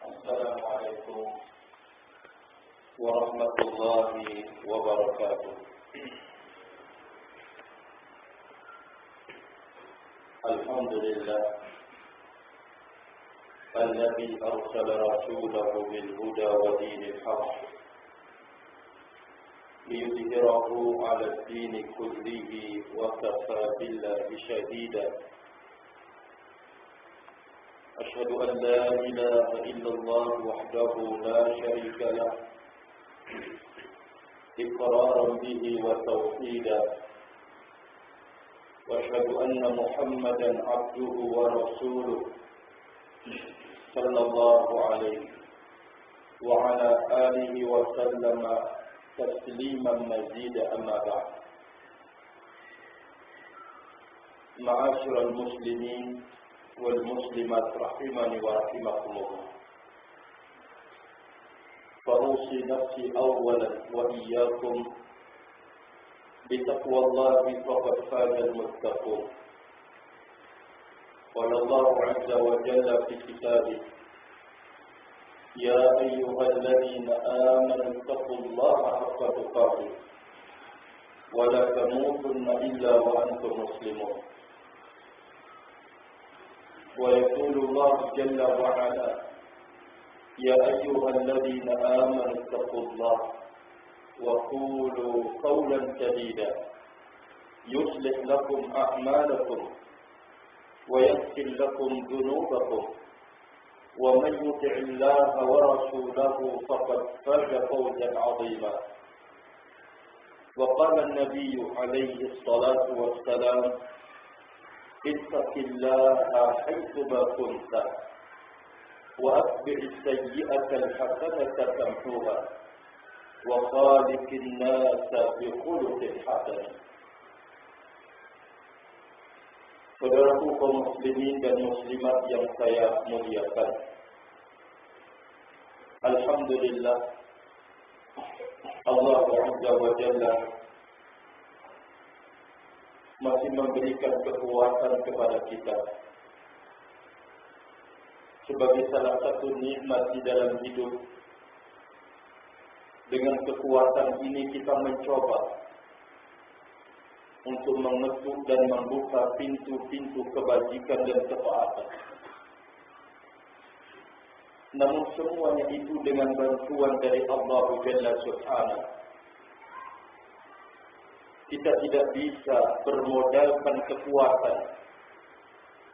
Assalamualaikum warahmatullahi wabarakatuh. Alhamdulillah alladzi arsala rasulahu bil huda wa dinil haqq liyudhhirahu 'ala ad-din kullihi wa kafa billahi shahida. أشهد أن لا إله إلا الله وحده لا شريك له إقرارا به وتوحيدا وأشهد أن محمدا عبده ورسوله صلى الله عليه وعلى آله وسلم تسليما مزيدا أما بعد. معاشر المسلمين والمسلمات رحمني ورحمكم الله. فأوصي نفسي أولا وإياكم بتقوى الله فقد فاز المتقون. قال الله عز وجل في كتابه: يا أيها الذين آمنوا اتقوا الله حق تقاته ولا تموتن إلا وأنتم مسلمون. ويقول الله جل وعلا: يا أيها الذين آمنوا اتقوا الله وقولوا قولا سديدا يصلح لكم أعمالكم ويغفر لكم ذنوبكم ومن يطع الله ورسوله فقد فاز فوزا عظيما. وقال النبي عليه الصلاة والسلام: اتق الله حيثما كنت وأتبع السيئة الحسنة تمحوها وخالق الناس بخلق حسن. Saudaraku kaum muslimin dan muslimat yang saya muliakan, alhamdulillah Allah Azza wa Jalla masih memberikan kekuatan kepada kita sebagai salah satu nikmat di dalam hidup. Dengan kekuatan ini kita mencoba untuk mengetuk dan membuka pintu-pintu kebajikan dan ketaatan. Namun semuanya itu dengan bantuan dari Allah Jalla Subhanahu. Kita tidak bisa bermodalkan kekuatan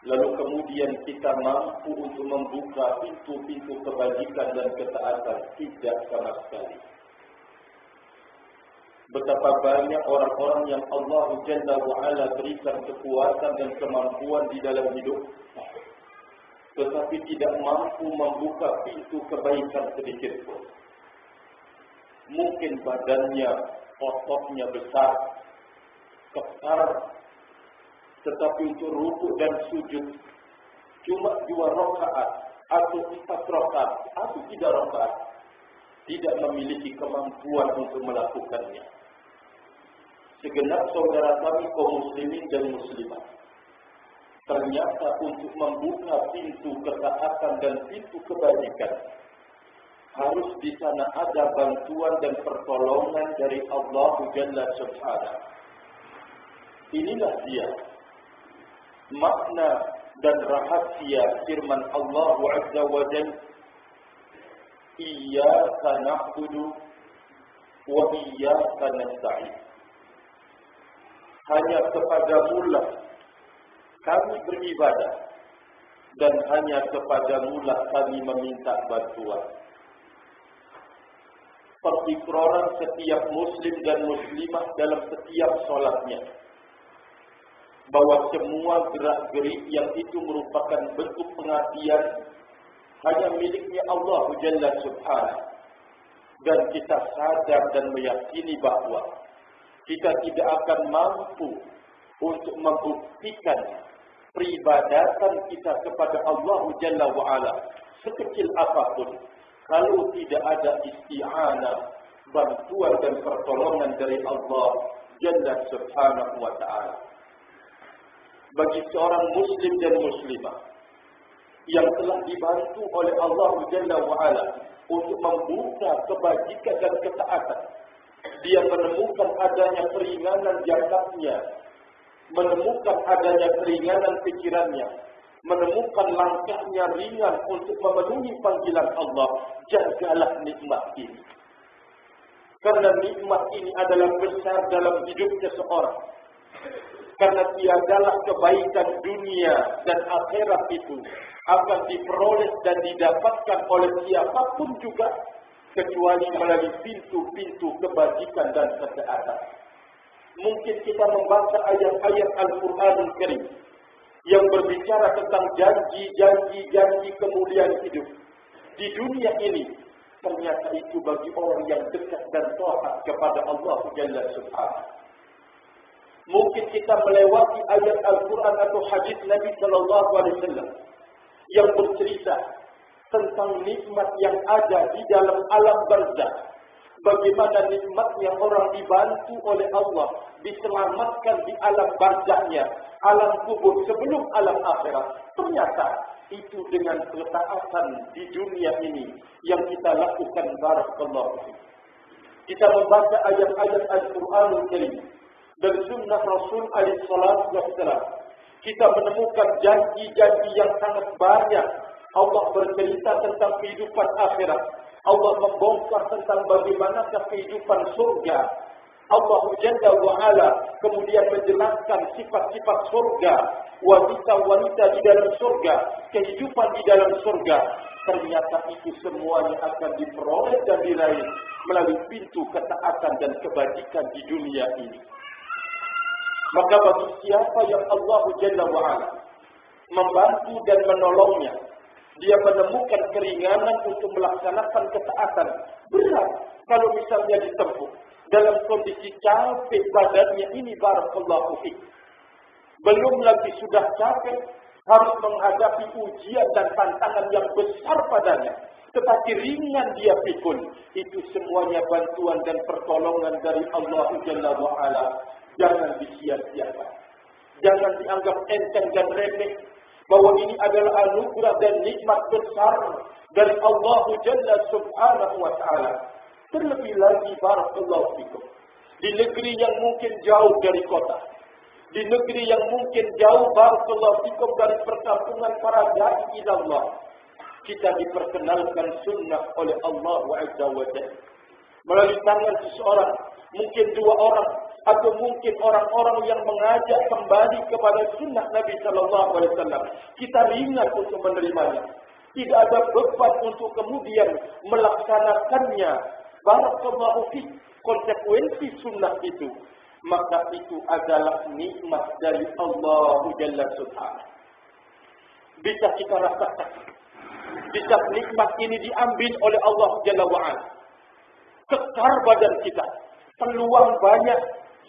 lalu kemudian kita mampu untuk membuka pintu-pintu kebajikan dan ketaatan. Tidak sama sekali. Betapa banyak orang-orang yang Allah Jalla wa'ala berikan kekuatan dan kemampuan di dalam hidup, tetapi tidak mampu membuka pintu kebaikan sedikit pun. Mungkin badannya, ototnya besar, kekar, tetapi untuk rukuk dan sujud cuma 2 rakaat atau 4 rakaat atau 3 rakaat, tidak memiliki kemampuan untuk melakukannya. Segenap saudara kami kaum muslimin dan muslimat, ternyata untuk membuka pintu ketaatan dan pintu kebajikan harus di sana ada bantuan dan pertolongan dari Allah Jalla Subhanahu. Inilah dia makna dan rahasia firman Allah Azza wa Jalla: Iyyaka na'budu wa iyyaka nasta'in. Hanya kepadamu lah kami beribadah dan hanya kepadamu lah kami meminta bantuan. Perikraran setiap muslim dan muslimah dalam setiap solatnya, bahwa semua gerak-gerik yang itu merupakan bentuk pengabdian hanya miliknya Allah Jalla Subhanahu. Dan kita sadar dan meyakini bahwa kita tidak akan mampu untuk membuktikan peribadatan kita kepada Allah Jalla wa'ala sekecil apapun kalau tidak ada isti'anah, bantuan dan pertolongan dari Allah Jalla Subhanahu wa ta'ala. Bagi seorang muslim dan muslimah yang telah dibantu oleh Allah Jalla wa'ala untuk membuka kebajikan dan ketaatan. Dia menemukan adanya keringanan jakatnya, menemukan adanya keringanan pikirannya, menemukan langkahnya ringan untuk memenuhi panggilan Allah. Jagalah nikmat ini. Karena nikmat ini adalah besar dalam hidupnya seorang. Karena tiadalah kebaikan dunia dan akhirat itu akan diperoleh dan didapatkan oleh siapapun juga kecuali melalui pintu-pintu kebajikan dan ketaatan. Mungkin kita membaca ayat-ayat Al-Quranul Karim yang berbicara tentang janji kemuliaan hidup di dunia ini. Ternyata itu bagi orang yang dekat dan taat kepada Allah Jalla Subhanahu. Mungkin kita melewati ayat Al-Quran atau hadis Nabi Sallallahu Alaihi Wasallam yang bercerita tentang nikmat yang ada di dalam alam barzakh. Bagaimana nikmatnya orang dibantu oleh Allah, diselamatkan di alam barzakhnya, alam kubur sebelum alam akhirat. Ternyata itu dengan ketaatan di dunia ini yang kita lakukan. Barakallahu fiik. Kita membaca ayat-ayat Al-Quranul Karim dan sunnah Rasul alaihi salatu wassalam. Kita menemukan janji-janji yang sangat banyak. Allah bercerita tentang kehidupan akhirat. Allah membongkar tentang bagaimanakah kehidupan surga. Allah Jalla wa'ala kemudian menjelaskan sifat-sifat surga, wanita-wanita di dalam surga, kehidupan di dalam surga. Ternyata itu semuanya akan diperoleh dan diraih melalui pintu ketaatan dan kebajikan di dunia ini. Maka bagi siapa yang Allah Jalla wa'ala membantu dan menolongnya, dia menemukan keringanan untuk melaksanakan ketaatan. Berat kalau misalnya ditempuh dalam kondisi capek badannya ini. Barakallahu fiik. Belum lagi sudah capek, harus menghadapi ujian dan tantangan yang besar padanya. Tetapi ringan dia pikul. Itu semuanya bantuan dan pertolongan dari Allah Jalla wa'ala. Jangan disia-siakan. Jangan dianggap enteng dan remeh. Bahwa ini adalah anugerah dan nikmat besar dari Allah Jalla Subhanahu wa ta'ala. Terlebih lagi barakallahu fikum, di negeri yang mungkin jauh dari kota, di negeri yang mungkin jauh barakallahu fikum dari perkampungan para dai ila Allah, kita diperkenalkan sunnah oleh Allah Azza wa Jalla melalui tangan seseorang, mungkin dua orang, atau mungkin orang-orang yang mengajak kembali kepada sunnah Nabi Sallallahu Alaihi Wasallam. Kita ringan untuk menerimanya. Tidak ada beban untuk kemudian melaksanakannya. Barakallahu fiik. Konsekuensi sunnah itu, maka itu adalah nikmat dari Allah Jalla Subhanahu. Bisa kita rasakan. Bisa nikmat ini diambil oleh Allah Jalla wa'ala. Kekar badan kita. Peluang banyak.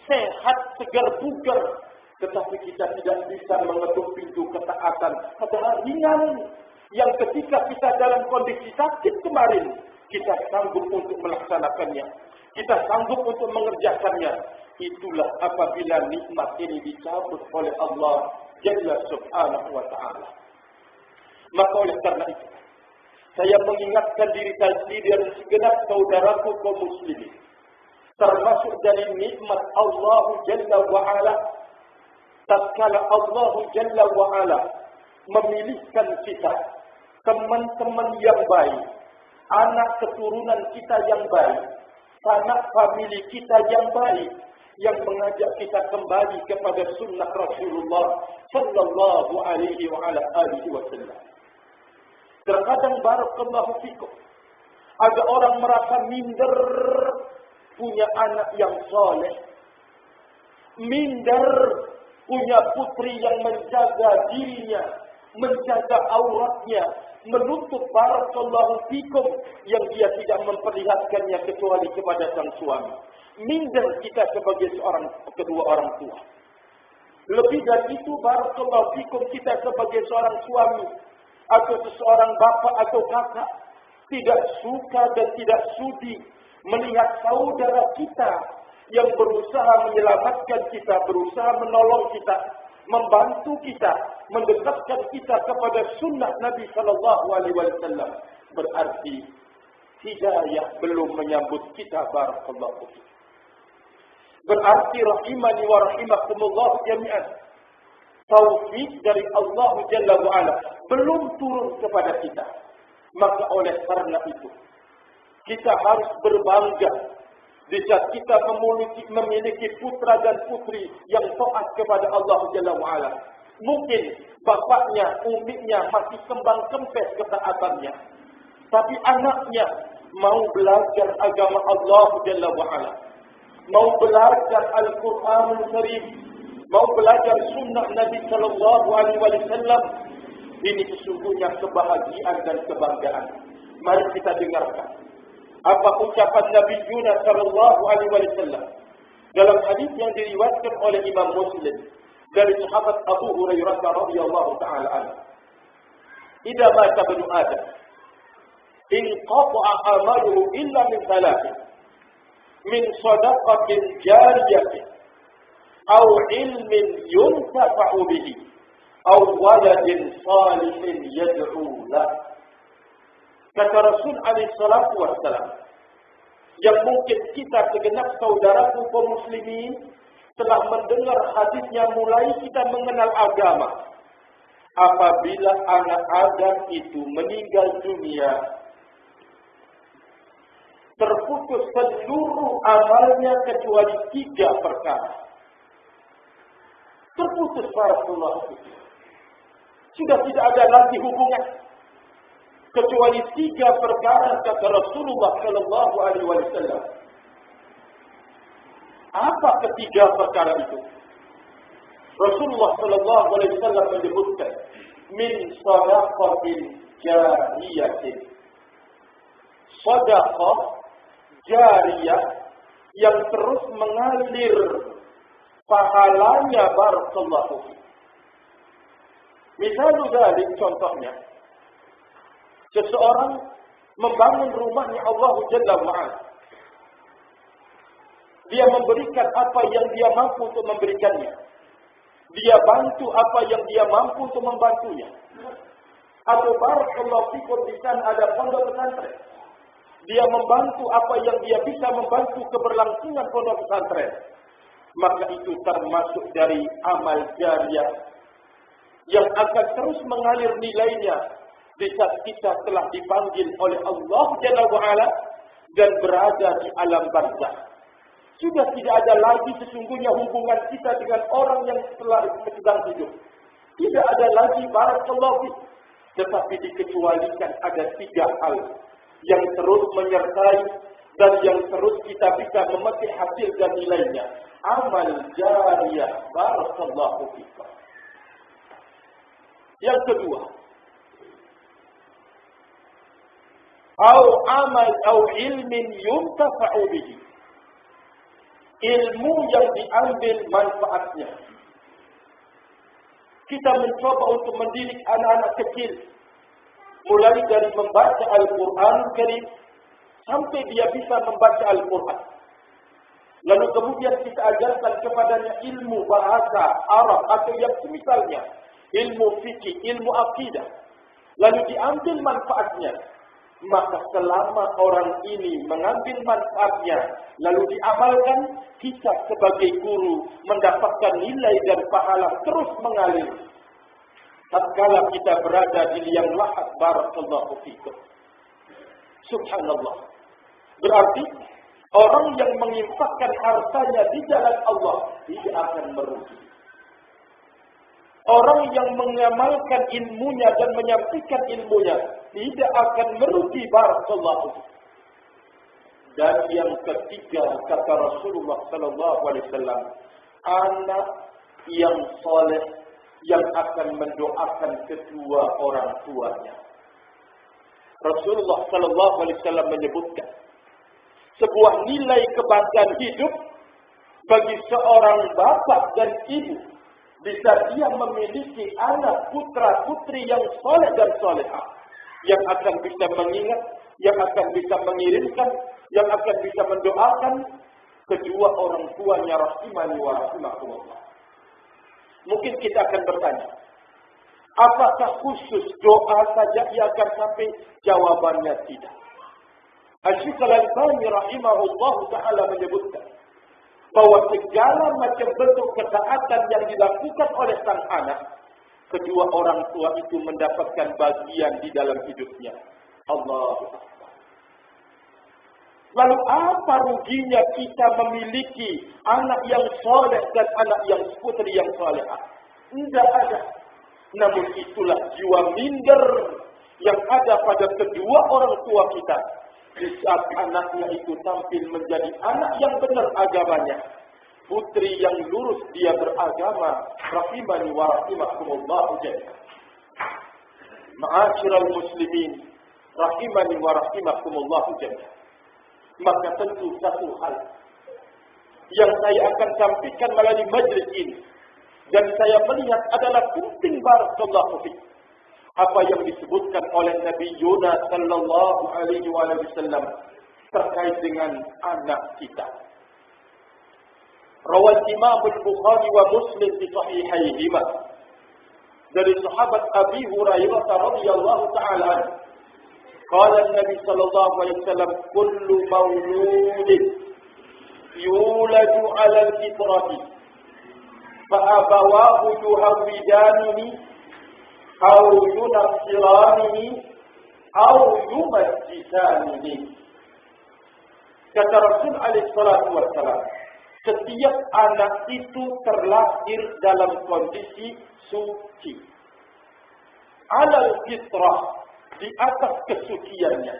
Sehat, segar, bugar. Tetapi kita tidak bisa mengetuk pintu ketaatan. Padahal ringan. Yang ketika kita dalam kondisi sakit kemarin, kita sanggup untuk melaksanakannya. Kita sanggup untuk mengerjakannya. Itulah apabila nikmat ini dicabut oleh Allah Jalla Subhanahu wa ta'ala. Maka oleh karena itu, saya mengingatkan diri saya sendiri dan segenap saudaraku kaum muslimin. Termasuk dari nikmat Allah Jalla wa'ala. Tatkala Allah Jalla wa'ala memilihkan kita, teman-teman yang baik, anak keturunan kita yang baik, sanak famili kita yang baik, yang mengajak kita kembali kepada sunnah Rasulullah Sallallahu Alaihi Wasallam. Terkadang barakallahu fikum, ada orang merasa minder punya anak yang soleh, minder punya putri yang menjaga dirinya, menjaga auratnya, menutup barakallahu fikum yang dia tidak memperlihatkannya kecuali kepada sang suami. Minder kita sebagai kedua orang tua. Lebih dari itu barakallahu fikum, kita sebagai seorang suami atau seorang bapak atau kakak tidak suka dan tidak sudi melihat saudara kita yang berusaha menyelamatkan kita, berusaha menolong kita, membantu kita, mendekatkan kita kepada sunnah Nabi sallallahu alaihi wasallam, berarti hidayah belum menyambut kita. Barakallahu fiik. Berarti rahimani wa rahimakumullah jami'an, taufik dari Allah Jalla wa Ala belum turun kepada kita. Maka oleh karena itu, kita harus berbangga di saat kita memiliki putra dan putri yang taat kepada Allah Jalla wa Ala. Mungkin bapaknya, umiknya masih kembang kempes ketaatannya, tapi anaknya mau belajar agama Allah Jalla wa Ala, mau belajar Al-Quranul Karim, mau belajar sunnah Nabi sallallahu alaihi wasallam. Ini sesungguhnya kebahagiaan dan kebanggaan. Mari kita dengarkan apa ucapan Nabi Yunus sallallahu alaihi wasallam dalam hadis yang diriwayatkan oleh Imam Muslim dari sahabat Abu Hurairah radhiyallahu taala anhu. Idza mata ibnu Adam inqata'a amaluhu illa min thalathin, min sadaqatin jariyatin aw ilmin yuntafa'u bihi aw waladin salihin yad'u lahu. Kata Rasul alaihi salatu wassalam, yang mungkin kita segenap saudaraku kaum muslimin telah mendengar hadisnya mulai kita mengenal agama. Apabila anak Adam itu meninggal dunia, terputus seluruh amalnya kecuali 3 perkara. Terputus barakallahu fiik. Sudah tidak ada lagi hubungan kecuali 3 perkara kata Rasulullah sallallahu alaihi wasallam. Apa ketiga perkara itu? Rasulullah sallallahu alaihi wasallam menyebutkan min shadaqatin jariyatin. Sedekah jariyah yang terus mengalir pahalanya barakallahu fiik. Misal dari contohnya, seseorang membangun rumahnya Allah Jalla wa'ala. Dia memberikan apa yang dia mampu untuk memberikannya. Dia bantu apa yang dia mampu untuk membantunya. Atau barakallahu fikum di sana ada pondok pesantren. Dia membantu apa yang dia bisa membantu keberlangsungan pondok pesantren. Maka itu termasuk dari amal jariyah yang akan terus mengalir nilainya di saat kita telah dipanggil oleh Allah Jalla wa'ala dan berada di alam barzakh. Sudah tidak ada lagi sesungguhnya hubungan kita dengan orang yang telah sedang hidup. Tidak ada lagi barakallahu fiik. Tetapi dikecualikan ada 3 hal yang terus menyertai dan yang terus kita bisa memetik hasil dan nilainya. Amal jariyah barakallahu fiik. Yang kedua, au ilmin yuntafa'u bihi. Ilmu yang diambil manfaatnya. Kita mencoba untuk mendidik anak-anak kecil, mulai dari membaca Al-Quran Karim sampai dia bisa membaca Al-Quran. Lalu kemudian kita ajarkan kepadanya ilmu bahasa Arab atau yang semisalnya, ilmu fikih, ilmu akidah. Lalu diambil manfaatnya. Maka selama orang ini mengambil manfaatnya, lalu diamalkan, kita sebagai guru mendapatkan nilai dan pahala terus mengalir. Tatkala kita berada di liang lahat barakallahu fikum. Subhanallah. Berarti orang yang menginfakkan hartanya di jalan Allah tidak akan merugi. Orang yang mengamalkan ilmunya dan menyampaikan ilmunya tidak akan merugi barakallahu. Dan yang ketiga kata Rasulullah sallallahu alaihi wasallam, anak yang saleh yang akan mendoakan kedua orang tuanya. Rasulullah sallallahu alaihi wasallam menyebutkan sebuah nilai kebanggaan hidup bagi seorang bapak dan ibu bisa dia memiliki anak putra-putri yang soleh dan solehah, yang akan bisa mengingat, yang akan bisa mengirimkan, yang akan bisa mendoakan kedua orang tuanya rahimani wa rahimakumullah. Mungkin kita akan bertanya, apakah khusus doa saja ia akan sampai? Jawabannya tidak. Asy-Syaikh Al-Albani rahimahullah ta'ala menyebutkan bahwa segala macam bentuk ketaatan yang dilakukan oleh sang anak, kedua orang tua itu mendapatkan bagian di dalam hidupnya. Allahu Akbar. Lalu apa ruginya kita memiliki anak yang soleh dan anak yang putri yang solehah? Tidak ada. Namun itulah jiwa minder yang ada pada kedua orang tua kita. Di saat anaknya itu tampil menjadi anak yang benar agamanya, putri yang lurus dia beragama, rahimani wa rahimakumullah jami'an. Ma'asyiral muslimin, rahimani wa rahimakumullah jami'an. Maka tentu satu hal yang saya akan sampaikan melalui majlis ini dan saya melihat adalah penting barakallahu fiik apa yang disebutkan oleh Nabi Yunus sallallahu alaihi wasallam terkait dengan anak kita. Rawal Imam Al-Bukhari wa Muslim di sahihaihima dari sahabat Abi Hurairah radhiyallahu ta'ala anhu. Qala Nabi sallallahu alaihi wasallam, kullu mauludin yuladu 'ala al-fitrati fa abawahu yuhawidanihi aw yunassiranihi aw yumajjisanihi. Kata Rasul alaihi salatu wasallam, setiap anak itu terlahir dalam kondisi suci. 'Ala al-fitrah, di atas kesuciannya.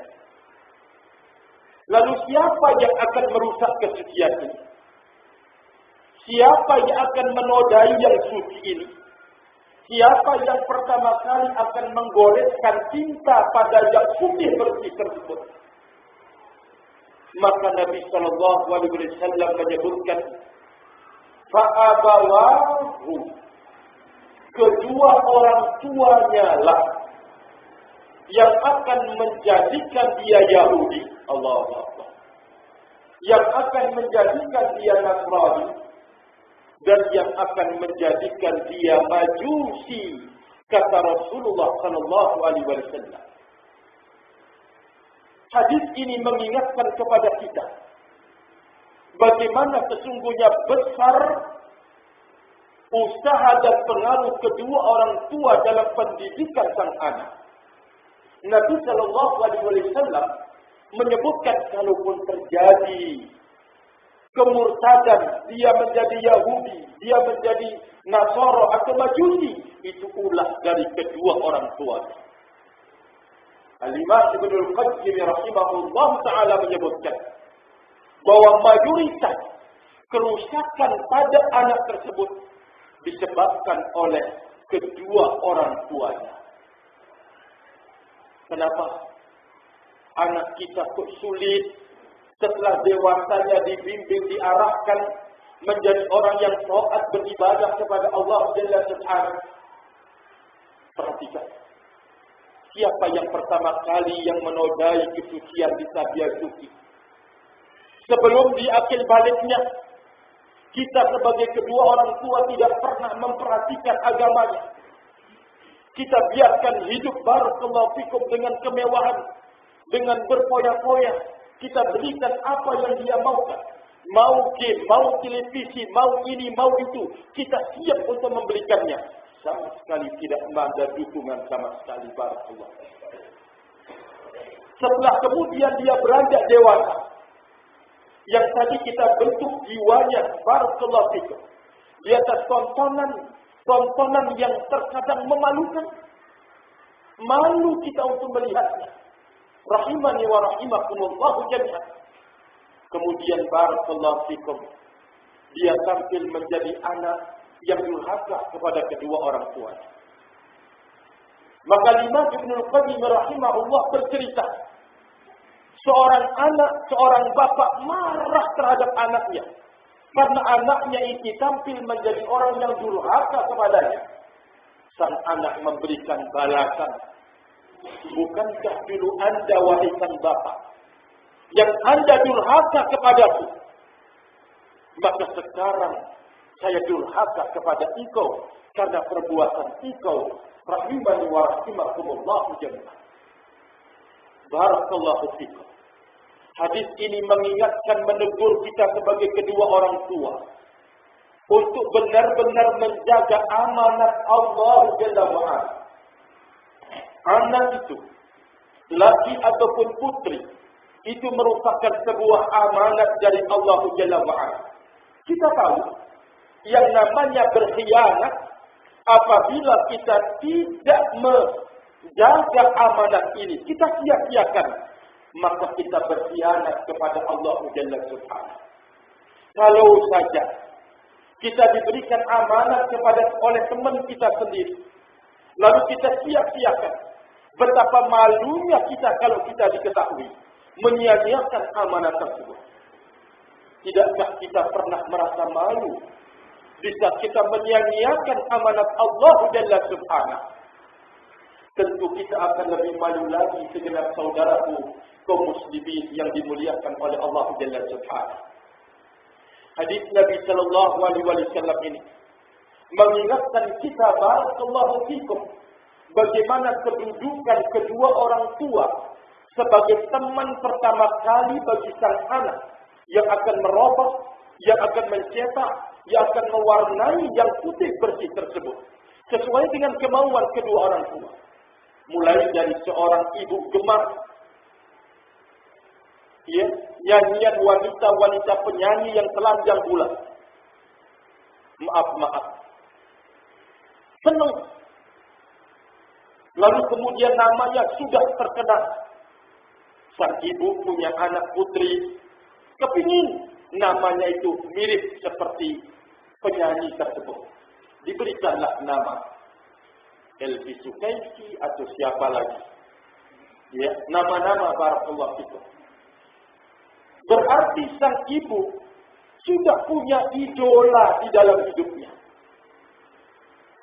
Lalu siapa yang akan merusak kesucian ini? Siapa yang akan menodai yang suci ini? Siapa yang pertama kali akan menggoreskan cinta pada yang suci bersih tersebut? Maka Nabi sallallahu alaihi wasallam menyebutkan, fa'abawahu, kedua orang tuanya lah yang akan menjadikan dia Yahudi, Allahu Akbar, yang akan menjadikan dia Nasrani, dan yang akan menjadikan dia Majusi, kata Rasulullah sallallahu alaihi wasallam. Hadis ini mengingatkan kepada kita bagaimana sesungguhnya besar usaha dan pengaruh kedua orang tua dalam pendidikan sang anak. Nabi sallallahu alaihi wasallam menyebutkan kalaupun terjadi kemurtadan, dia menjadi Yahudi, dia menjadi Nasara atau Majusi, itu ulah dari kedua orang tua. Al-Imam Ibnul Qayyim rahimahullah ta'ala menyebutkan bahwa mayoritas kerusakan pada anak tersebut disebabkan oleh kedua orang tuanya. Kenapa? Anak kita kok sulit setelah dewasanya dibimbing, diarahkan menjadi orang yang taat beribadah kepada Allah Jalla Subhanahu. Perhatikan. Siapa yang pertama kali yang menodai kesucian di Sabia Suci? Sebelum diakil baliknya, kita sebagai kedua orang tua tidak pernah memperhatikan agamanya. Kita biarkan hidup barakallahu fikum dengan kemewahan, dengan berpoya-poya. Kita berikan apa yang dia maukan. Mau game, mau televisi, mau ini, mau itu. Kita siap untuk memberikannya. Sama sekali tidak ada dukungan sama sekali barakallahu. Setelah kemudian dia beranjak dewasa, yang tadi kita bentuk jiwanya barakallahu fikum di atas tontonan yang terkadang memalukan. Malu kita untuk melihatnya. Rahimani wa rahimakumullah jami'an. Kemudian barakallahu fikum, dia tampil menjadi anak yang durhaka kepada kedua orang tuanya. Maka Imam Ibnul Qayyim rahimahullah bercerita, seorang anak, seorang bapak marah terhadap anaknya karena anaknya itu tampil menjadi orang yang durhaka kepadanya. Sang anak memberikan balasan, bukankah dulu Anda wahai sang bapak yang Anda durhaka kepadaku? Maka sekarang saya durhaka kepada engkau karena perbuatan engkau. Rahimani wa rahimakumullah jami'an. Barakallahu fikum. Hadis ini mengingatkan, menegur kita sebagai kedua orang tua untuk benar-benar menjaga amanat Allah Jalla wa'ala. Anak itu, laki ataupun putri, itu merupakan sebuah amanat dari Allah Jalla wa'ala. Kita tahu, yang namanya berkhianat, apabila kita tidak menjaga amanat ini, kita sia-siakan, maka kita berkhianat kepada Allah Jalla Subhanahu. Kalau saja kita diberikan amanat oleh teman kita sendiri, lalu kita sia-siakan, betapa malunya kita kalau kita diketahui menyia-nyiakan amanat tersebut. Tidakkah kita pernah merasa malu bisa kita menyia-nyiakan amanat Allah Jalla Subhanahu? Tentu kita akan lebih malu lagi segenap saudaraku kaum muslimin yang dimuliakan oleh Allah Jalla Subhanahu. Hadis Nabi sallallahu alaihi wasallam ini mengingatkan kita, barakallahu fikum, bagaimana kedudukan kedua orang tua sebagai teman pertama kali bagi sang anak yang akan merubah, yang akan mencetak, yang akan mewarnai yang putih bersih tersebut sesuai dengan kemauan kedua orang tua. Mulai dari seorang ibu gemar, ya, nyanyian wanita-wanita penyanyi yang telanjang bulat. Maaf, senang. Lalu kemudian namanya sudah terkenal. Sang ibu punya anak putri, kepingin namanya itu mirip seperti penyanyi tersebut. Diberikanlah nama Elvi Sukaisi atau siapa lagi. Ya, nama-nama barakallahu fikum. Berarti sang ibu sudah punya idola di dalam hidupnya.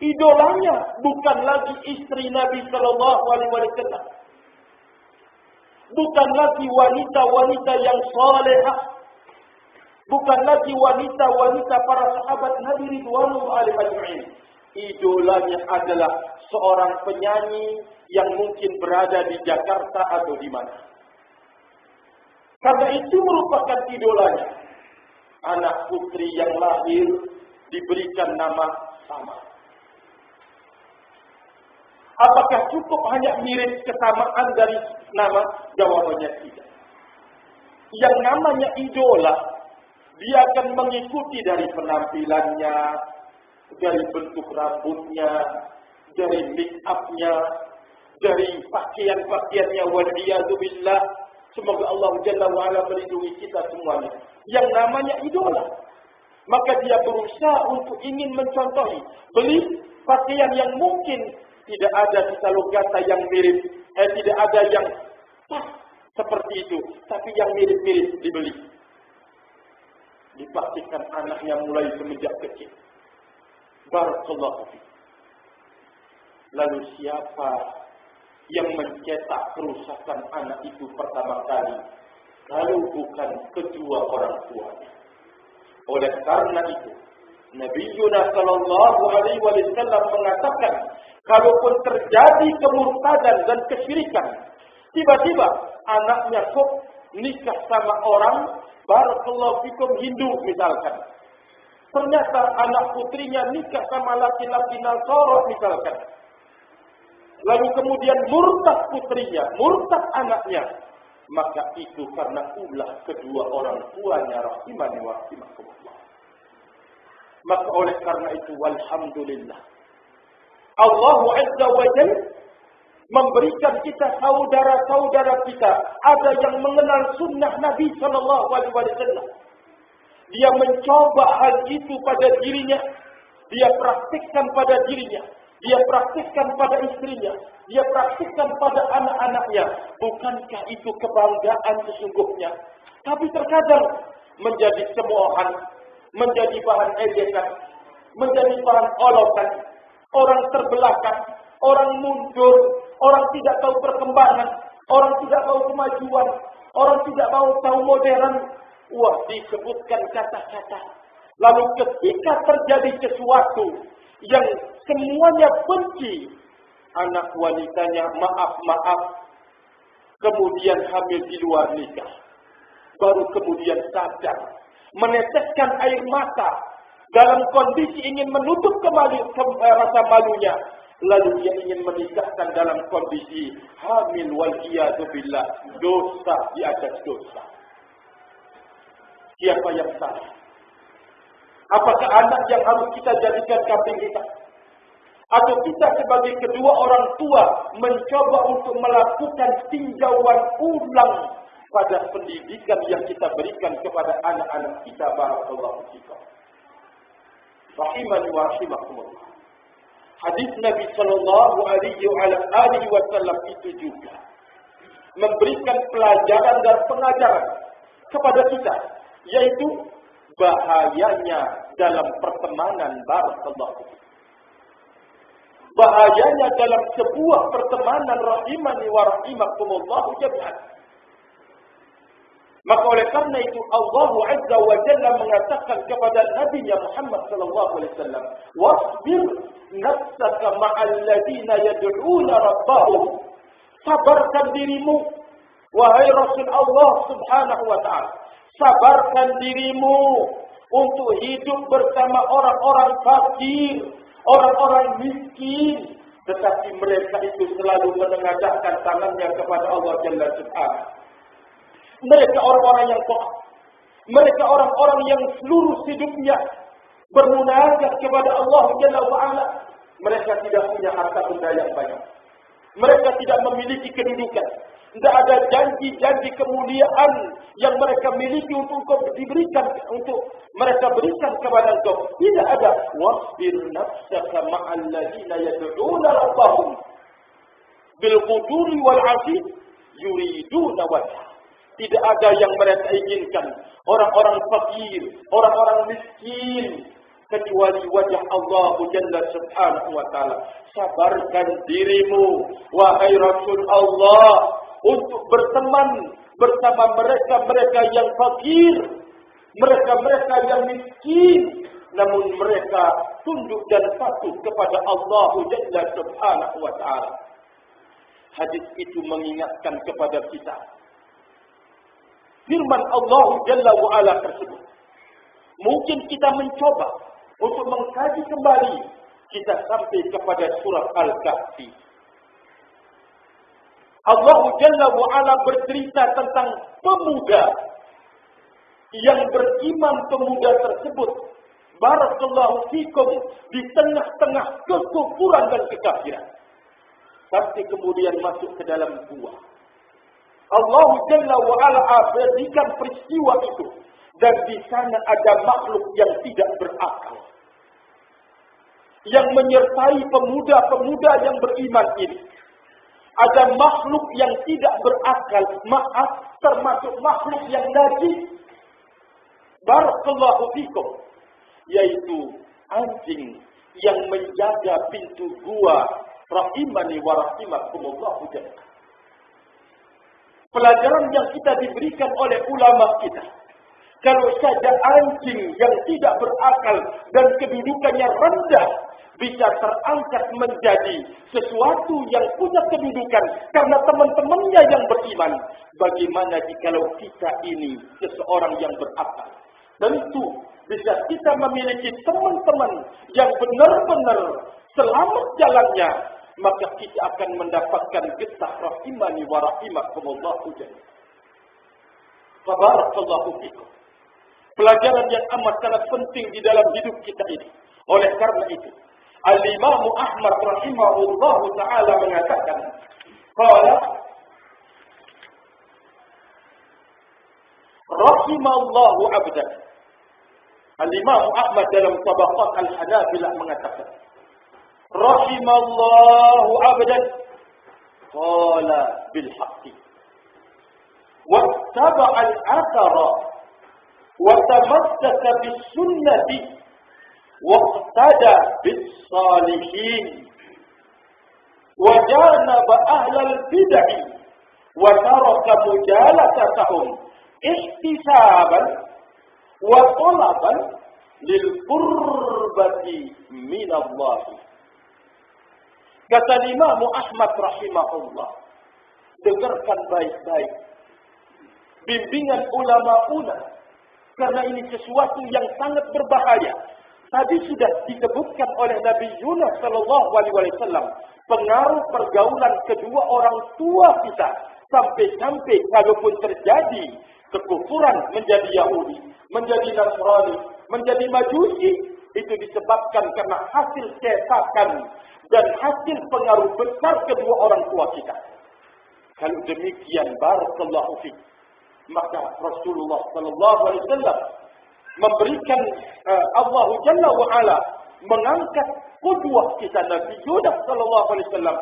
Idolanya bukan lagi istri Nabi sallallahu alaihi wasallam. Bukan lagi wanita-wanita yang salehah. Bukan lagi wanita-wanita para sahabat Nabi ridwanullah alaihim. Idolanya adalah seorang penyanyi yang mungkin berada di Jakarta atau di mana. Karena itu merupakan idolanya. Anak putri yang lahir diberikan nama sama. Apakah cukup hanya mirip kesamaan dari nama? Jawabannya tidak. Yang namanya idola, dia akan mengikuti dari penampilannya, dari bentuk rambutnya, dari make up-nya, dari pakaian-pakaiannya, waliyadzubillah. Semoga Allah Jalla wa'ala melindungi kita semuanya. Yang namanya idola. Maka dia berusaha untuk ingin mencontohi. Beli pakaian yang mungkin tidak ada di salogata yang mirip. Tidak ada yang pas seperti itu. Tapi yang mirip-mirip dibeli. Dipastikan anaknya mulai semenjak kecil. Barakallahu fiik. Lalu siapa yang mencetak kerusakan anak itu pertama kali? Kalau bukan kedua orang tuanya. Oleh karena itu, Nabi Yunus sallallahu alaihi wasallam mengatakan, kalaupun terjadi kemurtadan dan kesyirikan, tiba-tiba anaknya kok nikah sama orang, barakallahu fikum, Hindu misalkan. Ternyata anak putrinya nikah sama laki-laki Nasara misalkan. Lalu kemudian murtad putrinya, murtad anaknya. Maka itu karena ulah kedua orang tuanya, rahimani wa rahimakumullah. Maka oleh karena itu, walhamdulillah, Allah Azza wa Jalla memberikan kita saudara-saudara kita, ada yang mengenal sunnah Nabi sallallahu alaihi wasallam. Dia mencoba hal itu pada dirinya, dia praktikkan pada dirinya, dia praktikkan pada istrinya, dia praktikkan pada anak-anaknya. Bukankah itu kebanggaan sesungguhnya? Tapi terkadang menjadi cemoohan, menjadi bahan ejekan, menjadi bahan olokan. Orang terbelakang, orang mundur, orang tidak tahu perkembangan, orang tidak tahu kemajuan, orang tidak tahu modern. Wah, disebutkan kata-kata Lalu ketika terjadi sesuatu yang semuanya benci, anak wanitanya maaf, kemudian hamil di luar nikah, baru kemudian sadar, meneteskan air mata dalam kondisi ingin menutup rasa malunya, lalu dia ingin menikahkan dalam kondisi hamil, wal'iyadu billah, dosa di atas dosa. Siapa yang salah? Apakah anak yang harus kita jadikan kambing hitam? Atau kita sebagai kedua orang tua mencoba untuk melakukan tinjauan ulang pada pendidikan yang kita berikan kepada anak-anak kita? Barakallahu fikum. Rahimani wa rahimakumullah. Hadis Nabi sallallahu alaihi wasallam itu juga memberikan pelajaran dan pengajaran kepada kita, yaitu bahayanya dalam pertemanan. Barakallahu fikum. Bahayanya dalam sebuah pertemanan, rahimani wa rahimakumullah jami'an. Maka oleh karena itu Allah Azza wa Jalla mengatakan kepada Nabi Muhammad sallallahu alaihi wasallam, "Wasbir nafsaka ma'al ladina yad'una rabbahum." Sabarkan dirimu wahai Rasul Allah Subhanahu wa taala. Sabarkan dirimu untuk hidup bersama orang-orang fakir, orang-orang miskin, tetapi mereka itu selalu menengadahkan tangannya kepada Allah Jalla Subhanahu. Mereka orang-orang yang taat. Mereka orang-orang yang seluruh hidupnya bermunajat kepada Allah Jalla wa'ala. Mereka tidak punya harta benda yang banyak. Mereka tidak memiliki kedudukan. Tidak ada janji-janji kemuliaan yang mereka miliki untuk diberikan, untuk mereka berikan kepada engkau. Tidak ada. Wasbir nafsaka ma'al ladina yad'una rabbahum bil ghuduri wal 'ashi yuriduna wajha. Tidak ada yang mereka inginkan, orang-orang fakir, orang-orang miskin, kecuali wajah Allah Jalla Subhanahu wa taala. Sabarkan dirimu wahai Rasul Allah untuk berteman bersama mereka-mereka yang fakir, mereka-mereka yang miskin, namun mereka tunduk dan patuh kepada Allah Jalla Subhanahu wa taala. Hadis itu mengingatkan kepada kita firman Allah Jalla wa'ala tersebut. Mungkin kita mencoba untuk mengkaji kembali, kita sampai kepada surat Al-Kahfi. Allah Jalla wa'ala bercerita tentang pemuda yang beriman. Pemuda tersebut, barakallahu fikum, di tengah-tengah kekufuran dan kekafiran, sampai kemudian masuk ke dalam gua. Allah Jalla wa'ala abadikan peristiwa itu. Dan di sana ada makhluk yang tidak berakal, yang menyertai pemuda-pemuda yang beriman ini. Ada makhluk yang tidak berakal, termasuk makhluk yang najis. Barakallahu fikum, yaitu anjing yang menjaga pintu gua. Rahimani wa rahimakumullah jami'an. Pelajaran yang kita diberikan oleh ulama kita, kalau saja anjing yang tidak berakal dan kedudukannya rendah bisa terangkat menjadi sesuatu yang punya kedudukan karena teman-temannya yang beriman, bagaimana jikalau kita ini seseorang yang berakal? Tentu bisa kita memiliki teman-teman yang benar-benar selamat jalannya, maka kita akan mendapatkan getah rahimani wa rahimakumullahu jami'an. Barakallahu fikum. Pelajaran yang amat sangat penting di dalam hidup kita ini. Oleh karena itu, Al-Imam Ahmad rahimahullahu ta'ala mengatakan, qala rahimallahu abdan. Al-Imam Ahmad dalam Tabaqat Al-Hanabilah mengatakan, rahimallahu abdan qala bil haqqi wattaba'a al-athara wa tamassaka bis sunnati waqtada bis salihin wa janaba ahlal bid'ah wa taraka mujalasatahum ihtisaban wa talaban lil qurbati minallah. Kata Imam Ahmad rahimahullah, dengarkan baik-baik bimbingan ulama-una, karena ini sesuatu yang sangat berbahaya. Tadi sudah disebutkan oleh Nabi Yunus sallallahu alaihi wasallam pengaruh pergaulan kedua orang tua kita, sampai-sampai kalaupun terjadi kekufuran menjadi Yahudi, menjadi Nasrani, menjadi Majusi, itu disebabkan karena hasil cetakan dan hasil pengaruh besar kedua orang tua kita. Kalau demikian, barakallahu fiik, maka Rasulullah sallallahu alaihi wasallam memberikan Allah Jalla wa Ala mengangkat qudwah kita Nabi Yunus sallallahu alaihi wasallam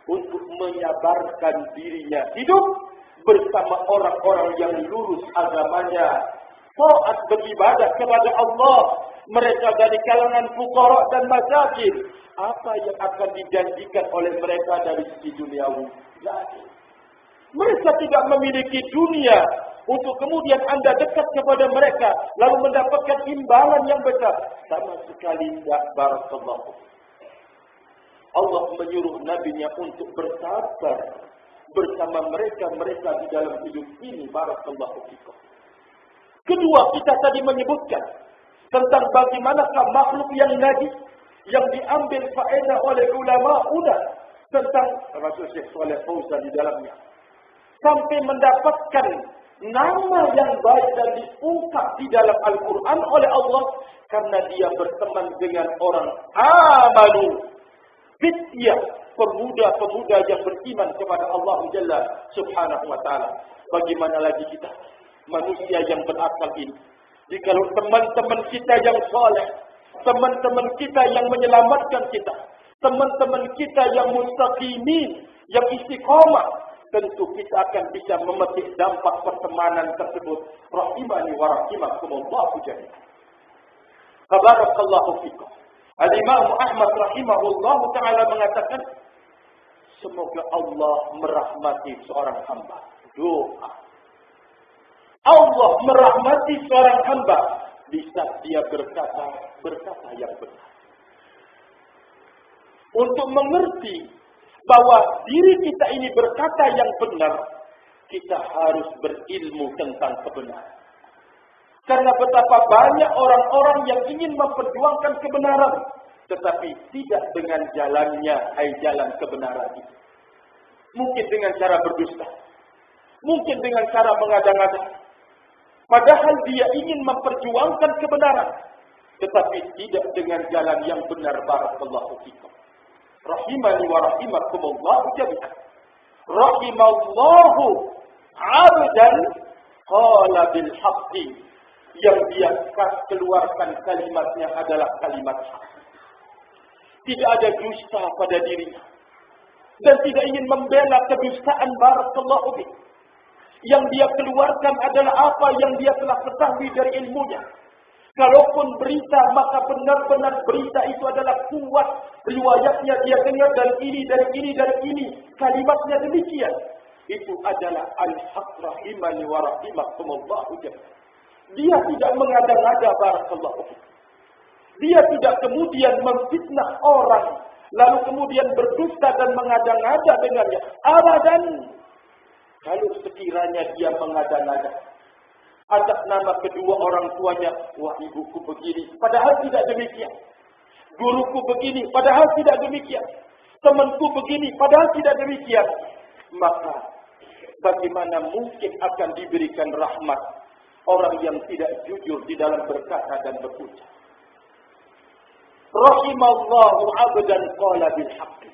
untuk menyabarkan dirinya hidup bersama orang-orang yang lurus agamanya, taat beribadah kepada Allah. Mereka dari kalangan fuqara dan masakin. Apa yang akan dijanjikan oleh mereka dari segi duniawi? Mereka tidak memiliki dunia untuk kemudian Anda dekat kepada mereka lalu mendapatkan imbalan yang besar. Sama sekali tidak. Barakallahu. Allah menyuruh nabinya untuk bersabar bersama mereka di dalam hidup ini. Barakallahu fikum. Kedua, kita tadi menyebutkan tentang bagaimanakah makhluk yang najis yang diambil faedah oleh ulama tentang Rasul Syekh Saleh Fauzan di dalamnya, sampai mendapatkan nama yang baik dan diungkap di dalam Al-Quran oleh Allah karena dia berteman dengan orang amanu, fityah, pemuda-pemuda yang beriman kepada Allah Jalla Subhanahu wa taala. Bagaimana lagi kita manusia yang berakal ini, jikalau teman-teman kita yang saleh, teman-teman kita yang menyelamatkan kita, teman-teman kita yang mustaqimin, yang istiqamah, tentu kita akan bisa memetik dampak pertemanan tersebut. Rahimani wa rahimakumullah jami'an. Barakallahu fikum. Al-Imam Ahmad rahimahullah taala mengatakan, semoga Allah merahmati seorang hamba. Doa. Allah merahmati seorang hamba di saat dia berkata yang benar. Untuk mengerti bahwa diri kita ini berkata yang benar, kita harus berilmu tentang kebenaran. Karena betapa banyak orang-orang yang ingin memperjuangkan kebenaran, tetapi tidak dengan jalannya, jalan kebenaran itu. Mungkin dengan cara berdusta, mungkin dengan cara mengada-ngada. Padahal dia ingin memperjuangkan kebenaran, tetapi tidak dengan jalan yang benar. Barakallahu fikum. Rahimani wa rahimakumullah jami'an. Rahimallahu 'abdan qala bil haqqi, yang dia keluarkan kalimatnya adalah kalimat hak. Tidak ada dusta pada dirinya dan tidak ingin membela kedustaan. Barakallahu fikum. Yang dia keluarkan adalah apa yang dia telah ketahui dari ilmunya. Kalaupun berita, maka benar-benar berita itu adalah kuat. Riwayatnya dia dengar dari ini. Kalimatnya demikian. Itu adalah al-haq. Rahimani wa rahimakumullahu jami'an. Dia tidak mengada-ngada. Barakallahu fikum. Dia tidak kemudian memfitnah orang, lalu kemudian berdusta dan mengada-ngada dengannya. Abadan. Kalau sekiranya dia mengada-ngada atas nama kedua orang tuanya, wah ibuku begini, padahal tidak demikian. Guruku begini, padahal tidak demikian. Temanku begini, padahal tidak demikian. Maka bagaimana mungkin akan diberikan rahmat orang yang tidak jujur di dalam berkata dan berucap. Rahimallahu 'abdan qala bil haqqi.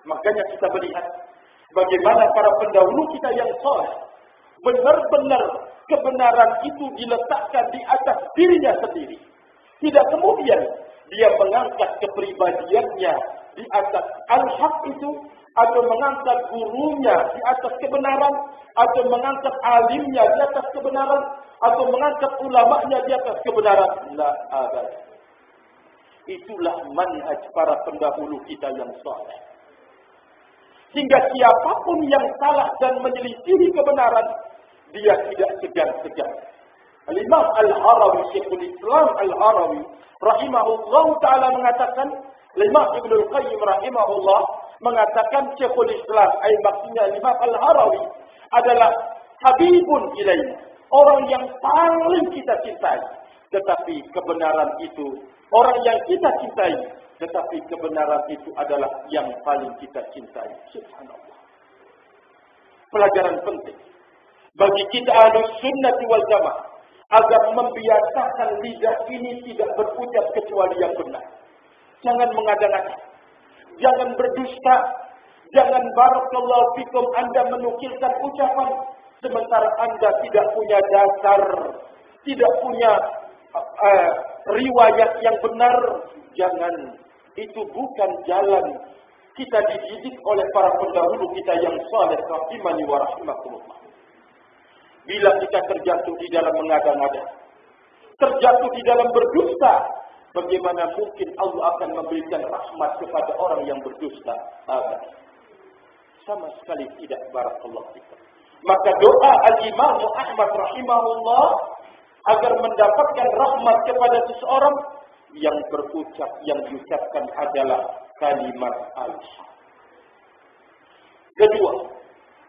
Makanya kita melihat bagaimana para pendahulu kita yang saleh benar-benar kebenaran itu diletakkan di atas dirinya sendiri. Tidak kemudian dia mengangkat kepribadiannya di atas al-haq itu, atau mengangkat gurunya di atas kebenaran, atau mengangkat alimnya di atas kebenaran, atau mengangkat ulamanya di atas kebenaran. La abad. Itulah manhaj para pendahulu kita yang saleh. Sehingga siapapun yang salah dan menyelisihi kebenaran, dia tidak segan-segan Al-Imam Al-Harawi, Syekhul Islam Al-Harawi rahimahullah ta'ala mengatakan, Imam Ibn Al-Qayyim rahimahullah mengatakan Syekhul Islam, maksudnya Imam Al-Harawi adalah habibun ilaina, orang yang paling kita cintai. Tetapi kebenaran itu, orang yang kita cintai, tetapi kebenaran itu adalah yang paling kita cintai. Subhanallah. Pelajaran penting bagi kita Ahlus Sunnah wal Jamaah agar membiasakan lidah ini tidak berucap kecuali yang benar. Jangan mengada-ngada, jangan berdusta, jangan barakallahu fikum Anda menukilkan ucapan sementara Anda tidak punya dasar, tidak punya riwayat yang benar. Jangan, itu bukan jalan kita dididik oleh para pendahulu kita yang saleh rahimani wa rahimakumullah. Bila kita terjatuh di dalam mengada-ngada, terjatuh di dalam berdusta, bagaimana mungkin Allah akan memberikan rahmat kepada orang yang berdusta? Sama sekali tidak, barakallahu fikum. Maka doa Al-Imam Ahmad rahimahullah agar mendapatkan rahmat kepada seseorang, yang berucap, yang diucapkan adalah kalimat al-haq. Kedua,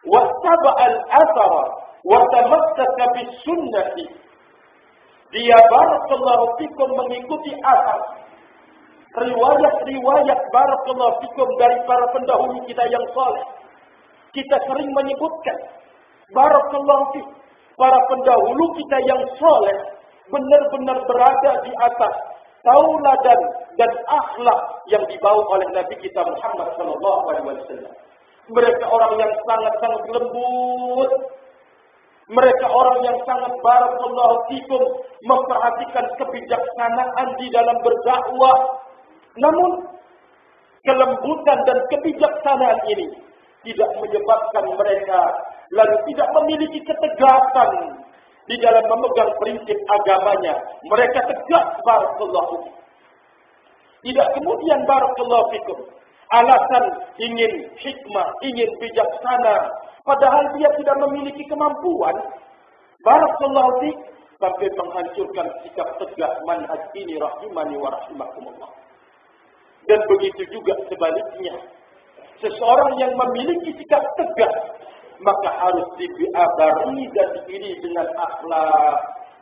wattaba al-athara wa tamassaka bis sunnati. Dia barakallahu fikum mengikuti asar, riwayat-riwayat barakallahu fikum dari para pendahulu kita yang saleh. Kita sering menyebutkan barakallahu fikum, para pendahulu kita yang saleh benar-benar berada di atas tauladan dan akhlak yang dibawa oleh Nabi kita Muhammad sallallahu alaihi wasallam. Mereka orang yang sangat-sangat lembut. Mereka orang yang sangat barakallahu fikum memperhatikan kebijaksanaan di dalam berdakwah. Namun kelembutan dan kebijaksanaan ini tidak menyebabkan mereka lalu tidak memiliki ketegasan di dalam memegang prinsip agamanya. Mereka tegak barakallahu fikum. Tidak kemudian barakallahu fikum alasan ingin hikmah, ingin bijaksana, padahal dia tidak memiliki kemampuan barakallahu fikum sampai menghancurkan sikap tegak manhaj ini rahimani wa rahimakumullah. Dan begitu juga sebaliknya, seseorang yang memiliki sikap tegas maka harus diabari dan diiringi dengan akhlak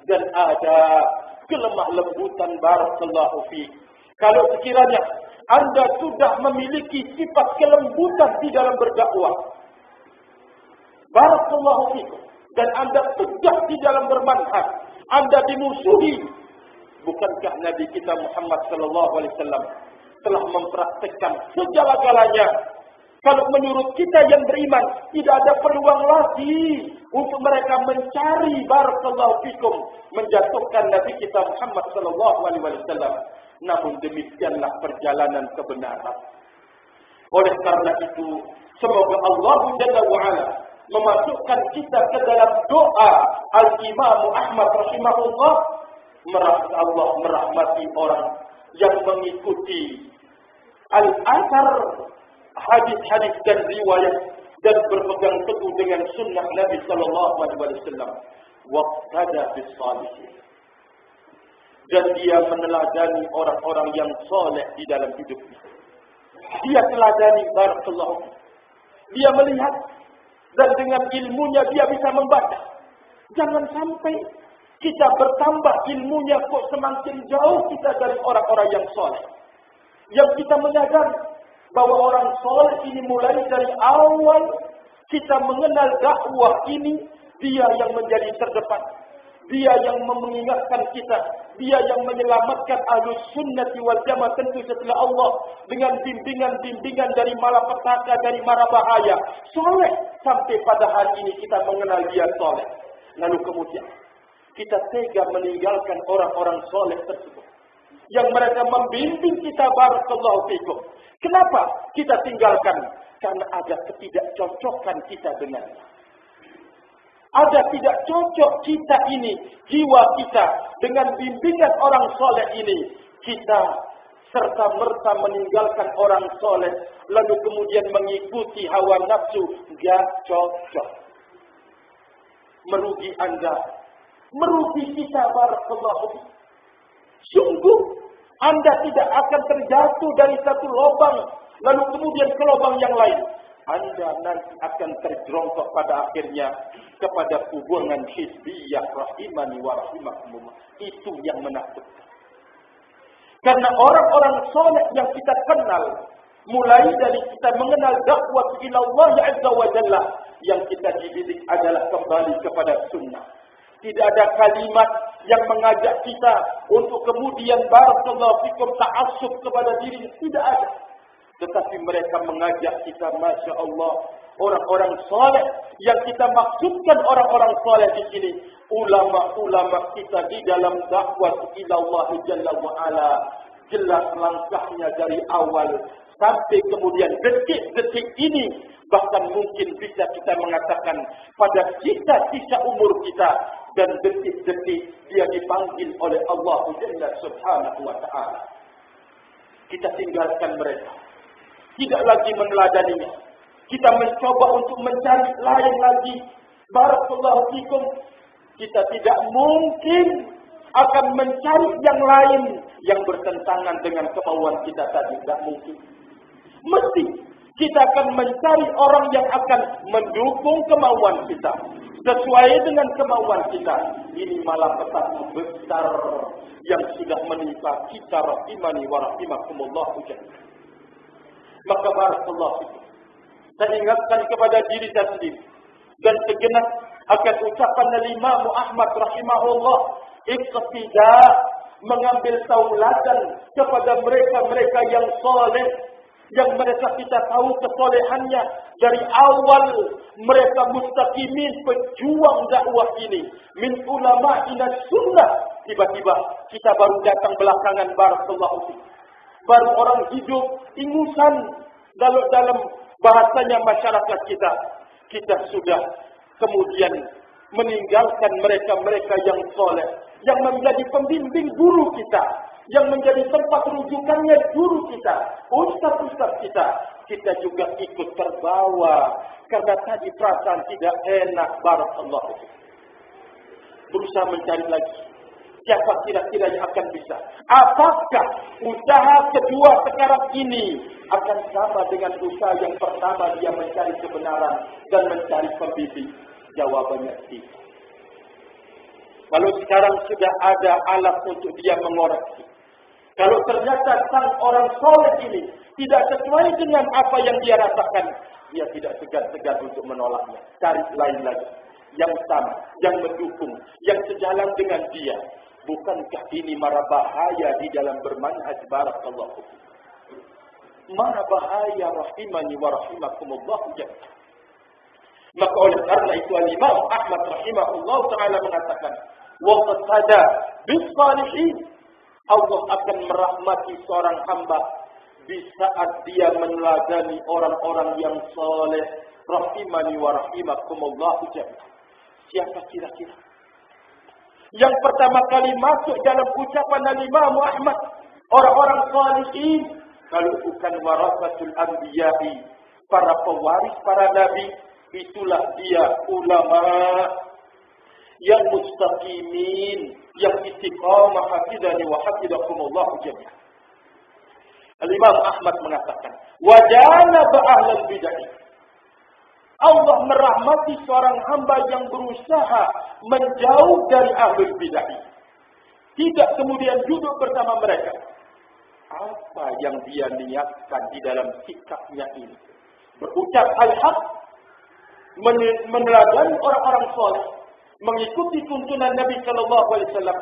dan adab, kelemah lembutan barakallahu fiik. Kalau sekiranya Anda sudah memiliki sifat kelembutan di dalam berdakwah, barakallahu fiikum, dan Anda tegak di dalam bermanhaj, Anda dimusuhi. Bukankah Nabi kita Muhammad sallallahu alaihi wasallam telah mempraktikkan segala-galanya? Kalau menurut kita yang beriman, tidak ada peluang lagi untuk mereka mencari barakallahu fikum menjatuhkan Nabi kita Muhammad sallallahu alaihi wasallam. Namun demikianlah perjalanan kebenaran. Oleh karena itu, semoga Allah Jalla wa Ala memasukkan kita ke dalam doa Al-Imam Ahmad rahimahullah. Allah merahmati orang yang mengikuti al-athar, hadis-hadis dan riwayat, dan berpegang teguh dengan sunnah Nabi sallallahu alaihi wasallam. Waqtada bis salihin. Dan dia meneladani orang-orang yang soleh di dalam hidupnya. Dia teladani barakallahu. Dia melihat dan dengan ilmunya dia bisa membaca. Jangan sampai kita bertambah ilmunya kok semakin jauh kita dari orang-orang yang soleh. Yang kita menyadari bahwa orang soleh ini mulai dari awal kita mengenal dakwah ini, dia yang menjadi terdepan. Dia yang mengingatkan kita, dia yang menyelamatkan Ahlus Sunnati wal Jamaah tentu setelah Allah dengan bimbingan-bimbingan dari malapetaka, dari mara bahaya. Soleh sampai pada hari ini kita mengenal dia soleh. Lalu kemudian kita tega meninggalkan orang-orang soleh tersebut yang mereka membimbing kita barakallahu fikum. Kenapa kita tinggalkan? Karena ada ketidakcocokan kita dengannya. Ada tidak cocok kita ini, jiwa kita dengan bimbingan orang soleh ini. Kita serta-merta meninggalkan orang soleh, lalu kemudian mengikuti hawa nafsu. Gak cocok. Merugi Anda, merugi kita barakallahu. Sungguh Anda tidak akan terjatuh dari satu lubang lalu kemudian ke lubang yang lain. Anda nanti akan terjerongkok pada akhirnya kepada hubungan hizbiyah rahimani wa rahimakumullah. Itu yang menakutkan. Karena orang-orang soleh yang kita kenal, mulai dari kita mengenal dakwah ila Allah Azza wa Jalla, yang kita dididik adalah kembali kepada sunnah. Tidak ada kalimat yang mengajak kita untuk kemudian barakallahu fikum ta'assub kepada diri, tidak ada. Tetapi mereka mengajak kita, Masya Allah, orang-orang soleh. Yang kita maksudkan orang-orang soleh di sini, ulama-ulama kita di dalam dakwah ila Allah Jalla wa Ala. Jelas langkahnya dari awal sampai kemudian detik-detik ini. Bahkan mungkin bisa kita mengatakan pada sisa-sisa umur kita. Dan detik-detik dia dipanggil oleh Allah Jalla Subhanahu wa Ta'ala. Kita tinggalkan mereka. Tidak lagi meneladaninya. Kita mencoba untuk mencari lain lagi. Barakallahu fikum. Kita tidak mungkin akan mencari yang lain yang bertentangan dengan kemauan kita tadi. Tidak mungkin. Mesti kita akan mencari orang yang akan mendukung kemauan kita. Sesuai dengan kemauan kita. Ini malah petaka besar yang sudah menimpa kita rahimani wa rahimakumullah. Maka barakallahu fikum. Saya ingatkan kepada diri saya sendiri dan segenap akan ucapan Imam Ahmad rahimahullah, iqtida, mengambil tauladan kepada mereka-mereka yang saleh, yang mereka kita tahu kesolehannya dari awal mereka mustaqimin pejuang dakwah ini, min ulama ila sunnah. Tiba-tiba kita baru datang belakangan barakallahu fikum. Baru orang hidup ingusan dalam bahasanya masyarakat kita. Kita sudah kemudian meninggalkan mereka-mereka yang soleh, yang menjadi pembimbing guru kita, yang menjadi tempat rujukannya guru kita, ustaz-ustaz kita. Kita juga ikut terbawa karena tadi perasaan tidak enak barakallahu. Berusaha mencari lagi. Siapa kira-kira yang akan bisa? Apakah usaha kedua sekarang ini akan sama dengan usaha yang pertama dia mencari kebenaran dan mencari pembimbing? Jawabannya tidak. Kalau sekarang sudah ada alat untuk dia mengoreksi. Kalau ternyata sang orang soleh ini tidak sesuai dengan apa yang dia rasakan, dia tidak segan-segan untuk menolaknya. Cari lain lagi. Yang sama, yang mendukung, yang sejalan dengan dia. Bukankah ini mara bahaya di dalam bermanhaj barakallahu? Mara bahaya rahimani wa rahimakumullah. Maka oleh karena itu Imam Ahmad rahimahullah ta'ala mengatakan, wa qad bis-salihin, Allah akan merahmati seorang hamba di saat dia meneladani orang-orang yang saleh. Rahimani wa rahimakumullah. Siapa kira-kira yang pertama kali masuk dalam ucapan Imam Ahmad, orang-orang salihin? Kalau bukan warasatul anbiya'i, para pewaris para nabi, itulah dia ulama yang mustaqimin, yang istiqamah, hafizani wa hafizakumullah jami'an. Imam Ahmad mengatakan, wa janaba ahlal bid'ah. Allah merahmati seorang hamba yang berusaha menjauh dari ahlul bidah. Tidak kemudian duduk bersama mereka. Apa yang dia niatkan di dalam sikapnya ini? Berucap al-haq, meneladani orang-orang soleh, mengikuti tuntunan Nabi Sallallahu Alaihi Wasallam.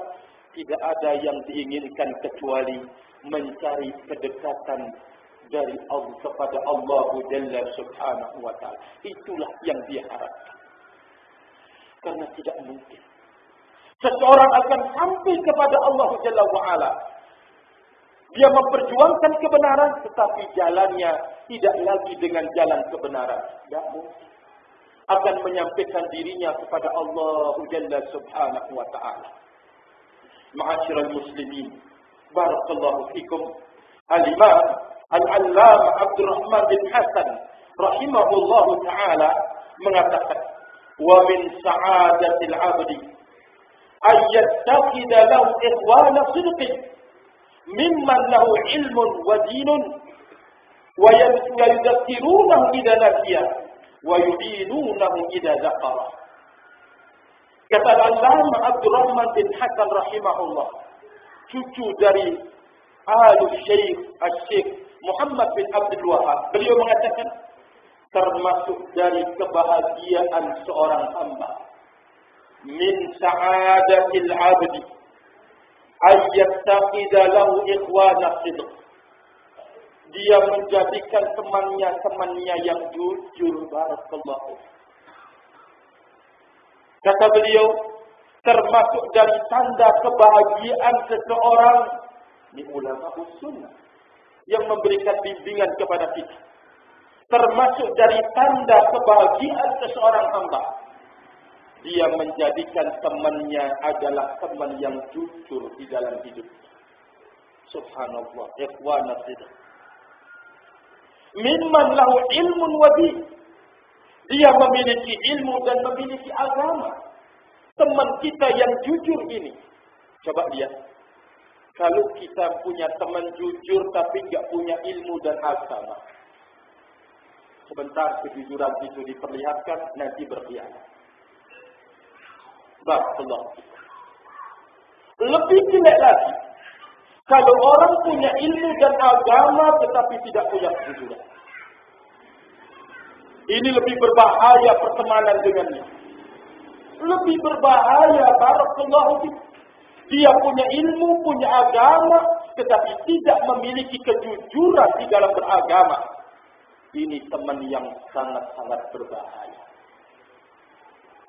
Tidak ada yang diinginkan kecuali mencari kedekatan dari Allah kepada Allah Jalla Subhanahu wa Ta'ala. Itulah yang dia harapkan. Karena tidak mungkin seseorang akan sampai kepada Allah Jalla wa Ala. Dia memperjuangkan kebenaran, tetapi jalannya tidak lagi dengan jalan kebenaran. Tidak mungkin. Akan menyampaikan dirinya kepada Allah Jalla Subhanahu wa Ta'ala. Ma'asyiral muslimin, barakallahu fikum. Al-Imam Al-Allamah Abdurrahman bin Hasan rahimahullahu ta'ala mengatakan, wa min sa'adatil abdi ayyattaqida lahu ikhwana sidqin mimman lahu ilmun wa dinun wa yudhakkirunahu idza nasiya wa yudinunahu idza dzakara. Kata Al-Allamah Abdurrahman bin Hasan rahimahullah, cucu dari Syekh Muhammad bin Abdul Wahab, beliau mengatakan termasuk dari kebahagiaan seorang hamba, min sa'adatil 'abdi ayyattaqida lahu ikhwana sidq, dia menjadikan temannya yang jujur. Barakallahu. Kata beliau, termasuk dari tanda kebahagiaan seseorang, ini ulama sunnah yang memberikan bimbingan kepada kita. Termasuk dari tanda kebahagiaan seseorang hamba, dia menjadikan temannya adalah teman yang jujur di dalam hidup. Subhanallah. Ikhwana sidq. Mimman lahu ilmun wa din. Dia memiliki ilmu dan memiliki agama. Teman kita yang jujur ini. Coba lihat. Kalau kita punya teman jujur tapi enggak punya ilmu dan agama, sebentar kejujuran itu diperlihatkan, nanti berkhianat. Barakallahu. Lebih jelek lagi, kalau orang punya ilmu dan agama tetapi tidak punya kejujuran. Ini lebih berbahaya pertemanan dengannya. Lebih berbahaya, barakallahu. Dia punya ilmu, punya agama, tetapi tidak memiliki kejujuran di dalam beragama. Ini teman yang sangat-sangat berbahaya.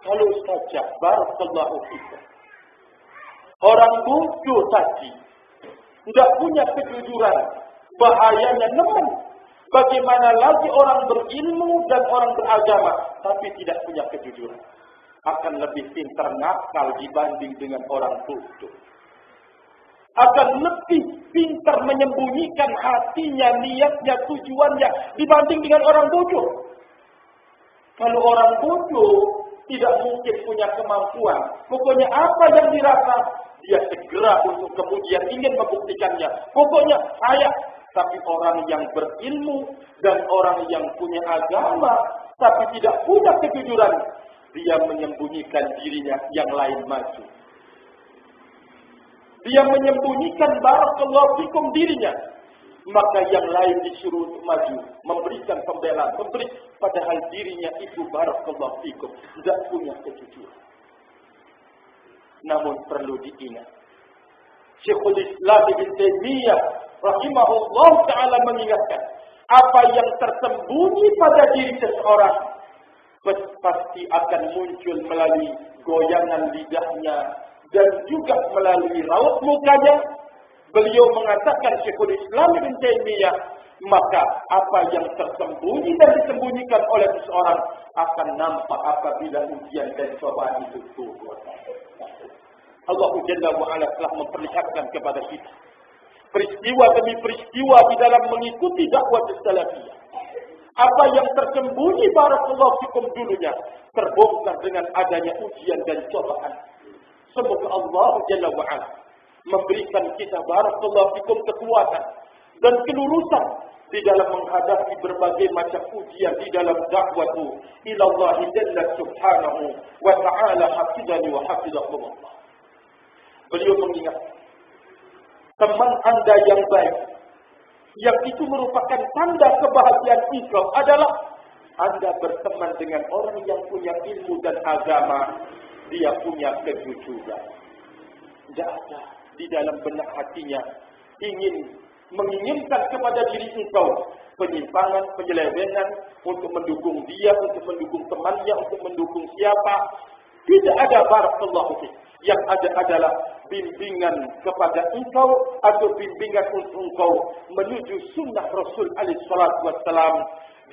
Kalau saja, barakallahu fikum, orang bodoh tadi tidak punya kejujuran, bahayanya nemen. Bagaimana lagi orang berilmu dan orang beragama tapi tidak punya kejujuran? Akan lebih pintar nakal dibanding dengan orang bodoh. Akan lebih pintar menyembunyikan hatinya, niatnya, tujuannya dibanding dengan orang bodoh. Kalau orang bodoh tidak mungkin punya kemampuan. Pokoknya apa yang dirasa, dia segera untuk kemudian ingin membuktikannya. Pokoknya saya. Tapi orang yang berilmu dan orang yang punya agama tapi tidak punya kejujuran, dia menyembunyikan dirinya, yang lain maju. Dia menyembunyikan barakallahu fikum dirinya, maka yang lain disuruh untuk maju, memberikan pembelaan, padahal dirinya itu barakallahu fikum tidak punya kejujuran. Namun perlu diingat, Syekhul Islam Ibn Taimiyah rahimahullah ta'ala mengingatkan, apa yang tersembunyi pada diri seseorang pasti akan muncul melalui goyangan lidahnya dan juga melalui raut mukanya. Beliau mengatakan, Syekhul Islam Ibn Taimiyah, maka apa yang tersembunyi dan disembunyikan oleh seseorang akan nampak apabila ujian dan cobaan itu turun. Allah Jalla wa'ala telah memperlihatkan kepada kita peristiwa demi peristiwa di dalam mengikuti dakwah salafiyah. Apa yang tersembunyi barakallahu fikum dulunya terbongkar dengan adanya ujian dan cobaan. Semoga Allah Jalla wa'ala memberikan kita barakallahu fikum kekuatan dan kelurusan di dalam menghadapi berbagai macam ujian di dalam dakwah ila Allah Jalla subhanahu wa ta'ala. Hafizani wa hafizakumullah. Beliau mengingat, teman anda yang baik, yang itu merupakan tanda kebahagiaan engkau adalah anda berteman dengan orang yang punya ilmu dan agama, dia punya kejujuran. Tidak ada di dalam benak hatinya menginginkan kepada diri engkau penyimpangan, penyelewengan untuk mendukung dia, untuk mendukung temannya, untuk mendukung siapa. Tidak ada barakallahu fiik. Yang ada adalah bimbingan kepada engkau atau bimbingan untuk engkau menuju sunnah Rasul alaihi salatu wassalam,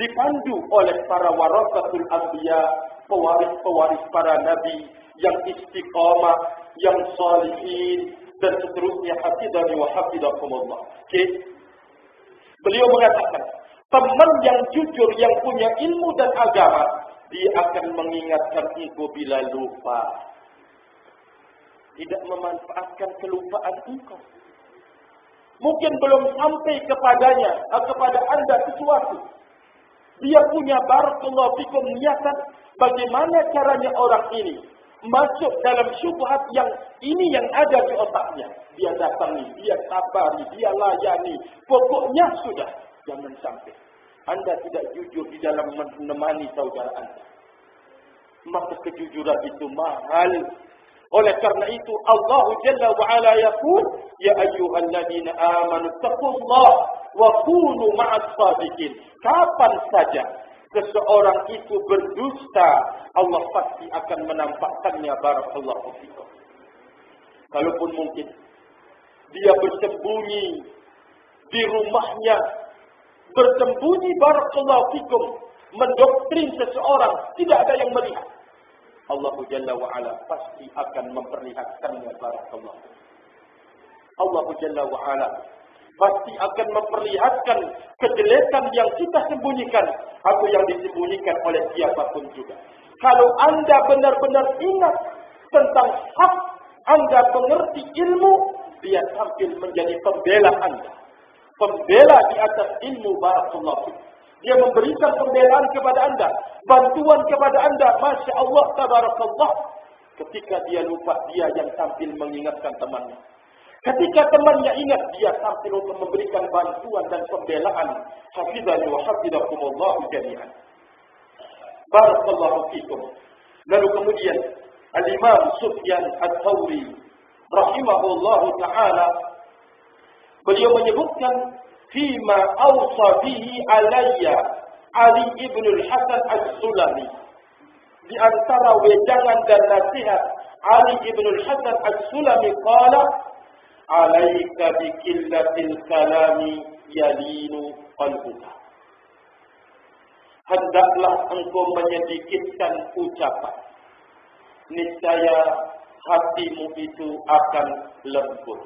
dipandu oleh para warasatul anbiya, pewaris-pewaris para nabi yang istiqamah, yang salihin dan seterusnya. Hafizani wa hafizakumullah. Beliau mengatakan, teman yang jujur, yang punya ilmu dan agama, dia akan mengingatkan engkau bila lupa. tidak memanfaatkan kelupaan engkau. Mungkin belum sampai kepadanya, kepada anda sesuatu. Dia punya barakallahu fikum niatan bagaimana caranya orang ini masuk dalam syubhat yang ini yang ada di otaknya. Dia datangi, dia sabari, dia layani. Pokoknya sudah, jangan sampai anda tidak jujur di dalam menemani saudara anda. Maka kejujuran itu mahal. Oleh karena itu Allah Jalla wa Ala yaqul, ya ayyuhalladzina amanu taqullaha wa kunu ma'as shadiqin. Kapan saja seseorang itu berdusta, Allah pasti akan menampakkannya barakallahu fikum. Kalaupun mungkin dia bersembunyi di rumahnya, bersembunyi barakallahu fikum, mendoktrin seseorang, tidak ada yang melihat. Allah Jalla wa Ala pasti akan memperlihatkannya barakallahu. Allah Jalla wa Ala pasti akan memperlihatkan kejelekan yang kita sembunyikan atau yang disembunyikan oleh siapapun juga. Kalau anda benar-benar ingat tentang hak, anda mengerti ilmu, dia tampil menjadi pembela anda. Pembela di atas ilmu barakallahu. Dia memberikan pembelaan kepada anda, bantuan kepada anda, Masya Allah, tabarakallah. Ketika dia lupa, dia yang tampil mengingatkan temannya. Ketika temannya ingat, dia tampil untuk memberikan bantuan dan pembelaan. Hafizani wa hafizakumullahu jami'an. Barakallahu fikum. Lalu kemudian Al-Imam Sufyan Ats-Tsauri rahimahullahu ta'ala, beliau menyebutkan fima awsa bihi alayya Ali ibn al-Hasan As-Sulami. Di antara wejangan dan nasihat Ali ibn al-Hasan As-Sulami qala, alaika bikillatil kalami yalinu qalbuka. Hendaklah engkau menyedikitkan ucapan, niscaya hatimu itu akan lembut.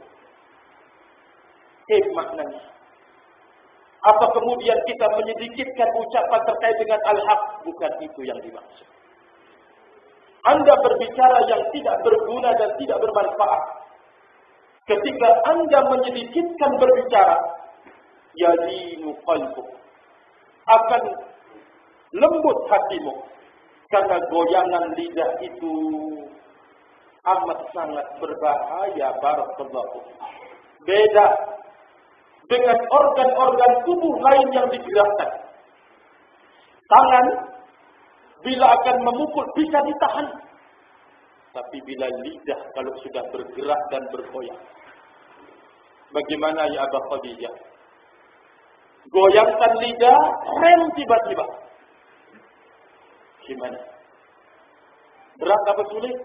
Maknanya, apa kemudian kita menyedikitkan ucapan terkait dengan al-haq? Bukan itu yang dimaksud. Anda berbicara yang tidak berguna dan tidak bermanfaat. Ketika anda menyedikitkan berbicara, yalinu qalbuk, akan lembut hatimu. Karena goyangan lidah itu amat sangat berbahaya barakallahu. Beda dengan organ-organ tubuh lain yang digerakkan. Tangan bila akan memukul bisa ditahan. Tapi bila lidah kalau sudah bergerak dan bergoyang, bagaimana ya Aba Khadijah? Goyangkan lidah, rem tiba-tiba. Gimana? Berat apa sulit?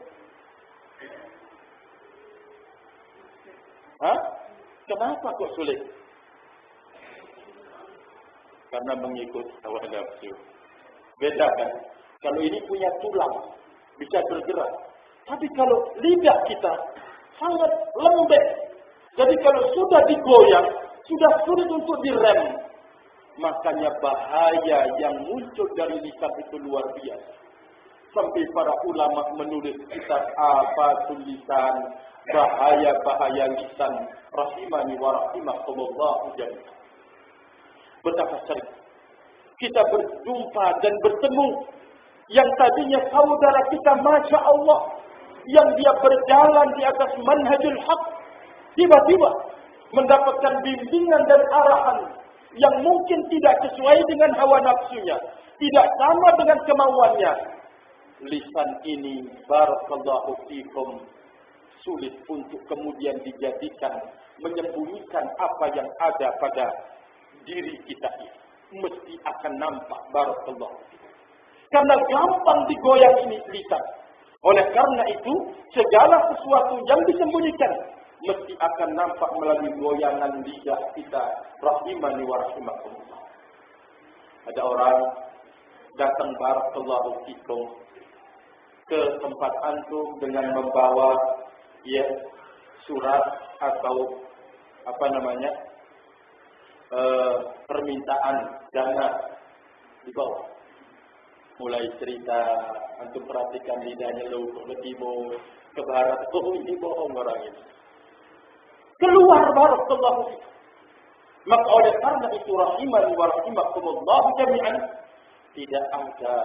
Hah? Kenapa kok sulit? Karena mengikut hawa nafsu. Beda kan? Kalau ini punya tulang, bisa bergerak. Tapi kalau lidah kita sangat lembek. Jadi kalau sudah digoyang, sudah sulit untuk direm. Makanya bahaya yang muncul dari lisan itu luar biasa. Sampai para ulama menulis kitab apa tulisan bahaya-bahaya lisan. Rahimani wa rahimakumullahu jami'an. Betapa sering kita berjumpa dan bertemu yang tadinya saudara kita, Masya Allah, yang dia berjalan di atas manhajul haq, tiba-tiba mendapatkan bimbingan dan arahan yang mungkin tidak sesuai dengan hawa nafsunya, tidak sama dengan kemauannya. Lisan ini barakallahu fikum sulit untuk kemudian dijadikan menyembunyikan apa yang ada pada diri kita ini. Mesti akan nampak barakallahu fikum. Karena gampang digoyang ini lisan. Oleh karena itu, segala sesuatu yang disembunyikan mesti akan nampak melalui goyangan lidah kita. Rahimani wa rahimakumullah. Ada orang datang barakallahu fikum ke tempat antum dengan membawa surat atau permintaan dana di bawah. Mulai cerita, antum perhatikan lidahnya lurus ke timur, ke barat. Oh, ini bohong orang ini. Keluar barakallahu fikum. Maka oleh karena itu rahimani wa rahimakumullah jami'an, tidak ada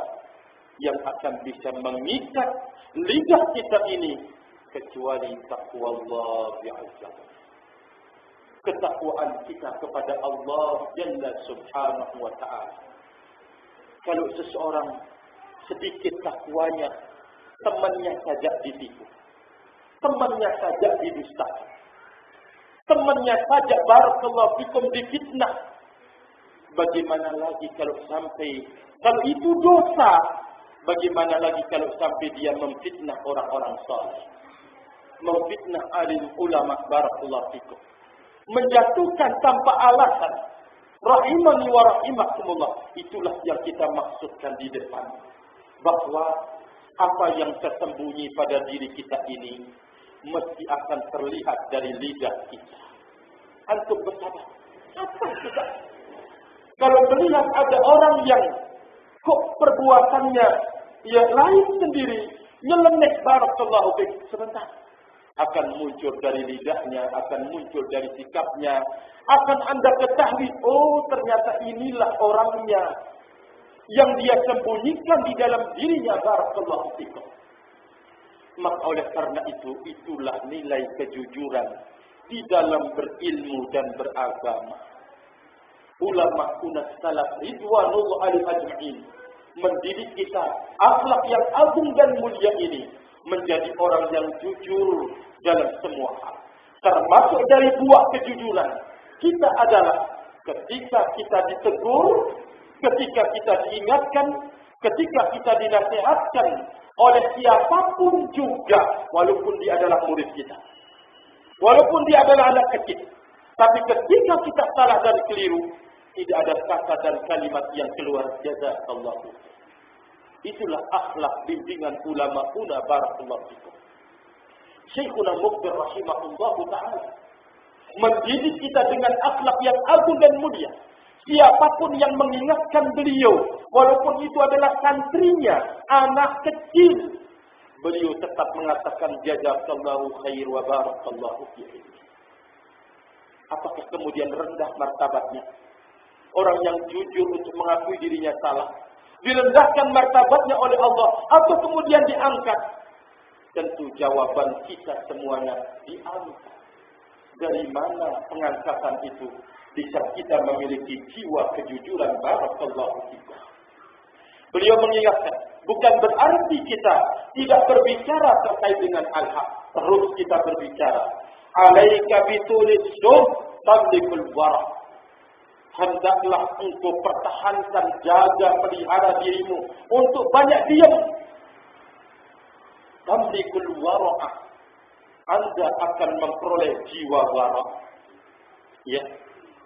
yang akan bisa mengikat lidah kita ini kecuali taqwa Allah azza. Ketakwaan kita kepada Allah Jalla Subhanahu wa ta'ala. Kalau seseorang sedikit takwanya, temannya saja ditipu, temannya saja didustakan, temannya saja barakallahu fikum difitnah. Bagaimana lagi kalau itu dosa, bagaimana lagi kalau sampai dia memfitnah orang-orang saleh, memfitnah alim ulama barakallahu fikum, menjatuhkan tanpa alasan. Rahimani wa rahimakumullah, itulah yang kita maksudkan di depan, bahwa apa yang tersembunyi pada diri kita ini mesti akan terlihat dari lidah kita. Antum bersabar. Apa juga? Kalau melihat ada orang yang kok perbuatannya yang lain sendiri, nyeleneh barakallahu fiik, sebentar akan muncul dari lidahnya, akan muncul dari sikapnya, akan Anda ketahui, oh ternyata inilah orangnya yang dia sembunyikan di dalam dirinya barakallahu fiik. Maka oleh karena itu, itulah nilai kejujuran di dalam berilmu dan beragama. Ulama kunas salaf ridwanullah alaihi ajma'in mendidik kita akhlak yang agung dan mulia ini menjadi orang yang jujur dalam semua hal. Termasuk dari buah kejujuran kita adalah ketika kita ditegur, ketika kita diingatkan, ketika kita dinasihatkan oleh siapapun juga, walaupun dia adalah murid kita, walaupun dia adalah anak kecil, tapi ketika kita salah dan keliru, tidak ada kata dan kalimat yang keluar jazakallahu. Itulah akhlak bimbingan ulama-una barakallahu fikum. Syekhuna Muqbil rahimahullahu ta'ala mendidik kita dengan akhlak yang agung dan mulia. Siapapun yang mengingatkan beliau, walaupun itu adalah santrinya, anak kecil, beliau tetap mengatakan jazakallahu khair wa barakallahu fiik. Apakah kemudian rendah martabatnya? Orang yang jujur untuk mengakui dirinya salah, direndahkan martabatnya oleh Allah, atau kemudian diangkat? Tentu jawaban kita semuanya diangkat. Dari mana pengangkatan itu? Bisa kita memiliki jiwa kejujuran barakallahu fikum. Beliau mengingatkan, bukan berarti kita tidak berbicara terkait dengan al-haq. Terus kita berbicara. Alaika bitulis syuh tablikul wara. Hendaklah engkau pertahankan, jaga, pelihara dirimu untuk banyak diam. Tablikul wara'ah. Anda akan memperoleh jiwa wara. Ya,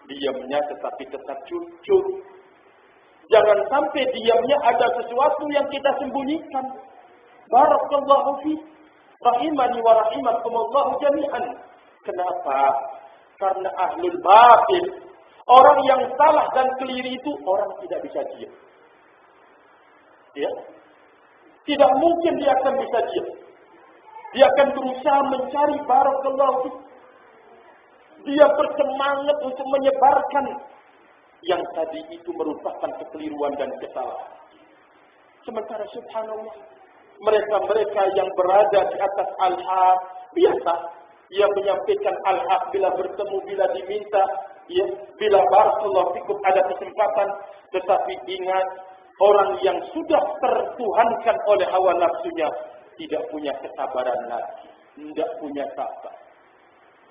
diamnya tetapi tetap jujur. Jangan sampai diamnya ada sesuatu yang kita sembunyikan. Barakallahu fi rahimani wa rahimakumullah jami'an. Kenapa? Karena ahlul batil, orang yang salah dan keliru itu orang tidak bisa diam. Ya. Tidak mungkin dia akan bisa diam. Dia akan berusaha mencari barakallahu fi. Dia bersemangat untuk menyebarkan yang tadi itu merupakan kekeliruan dan kesalahan. Sementara subhanallah, mereka-mereka yang berada di atas al-haq, biasa ia menyampaikan al-haq bila bertemu, bila diminta, ya, bila barakallahu fikum ada kesempatan. Tetapi ingat, orang yang sudah tertuhankan oleh hawa nafsunya tidak punya kesabaran lagi, tidak punya sabar.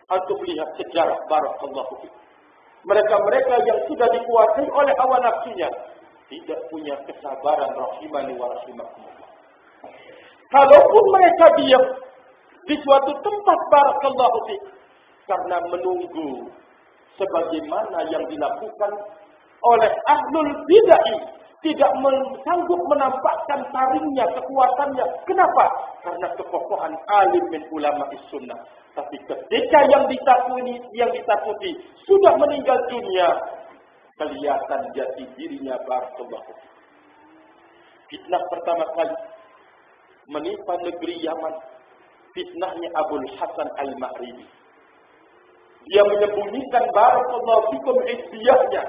Atau melihat sejarah barakallahu fikum, mereka-mereka yang sudah dikuasai oleh hawa nafsunya tidak punya kesabaran rahimani wa rahimakumullah. Kalaupun mereka diam di suatu tempat barakallahu fikum karena menunggu sebagaimana yang dilakukan oleh ahlul bid'ah, tidak sanggup menampakkan taringnya, kekuatannya. Kenapa? Karena kekokohan alim min ulama sunnah. Tapi ketika yang ditakuti sudah meninggal dunia, kelihatan jati dirinya barakallahu. Fitnah pertama kali menimpa negeri Yaman, fitnahnya Abul Hasan Al-Ma'ribi. Dia menyembunyikan barakallahu fikum hizbiyahnya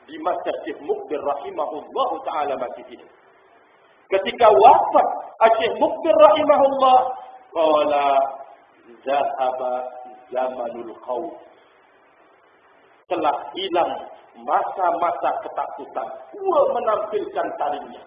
di masa Syekh Mukbir rahimahullah ta'ala masih hidup. Ketika wafat Syekh Mukbir rahimahullah, qala zahaba zamanul khawf. Telah hilang masa-masa ketakutan. Menampilkan taringnya.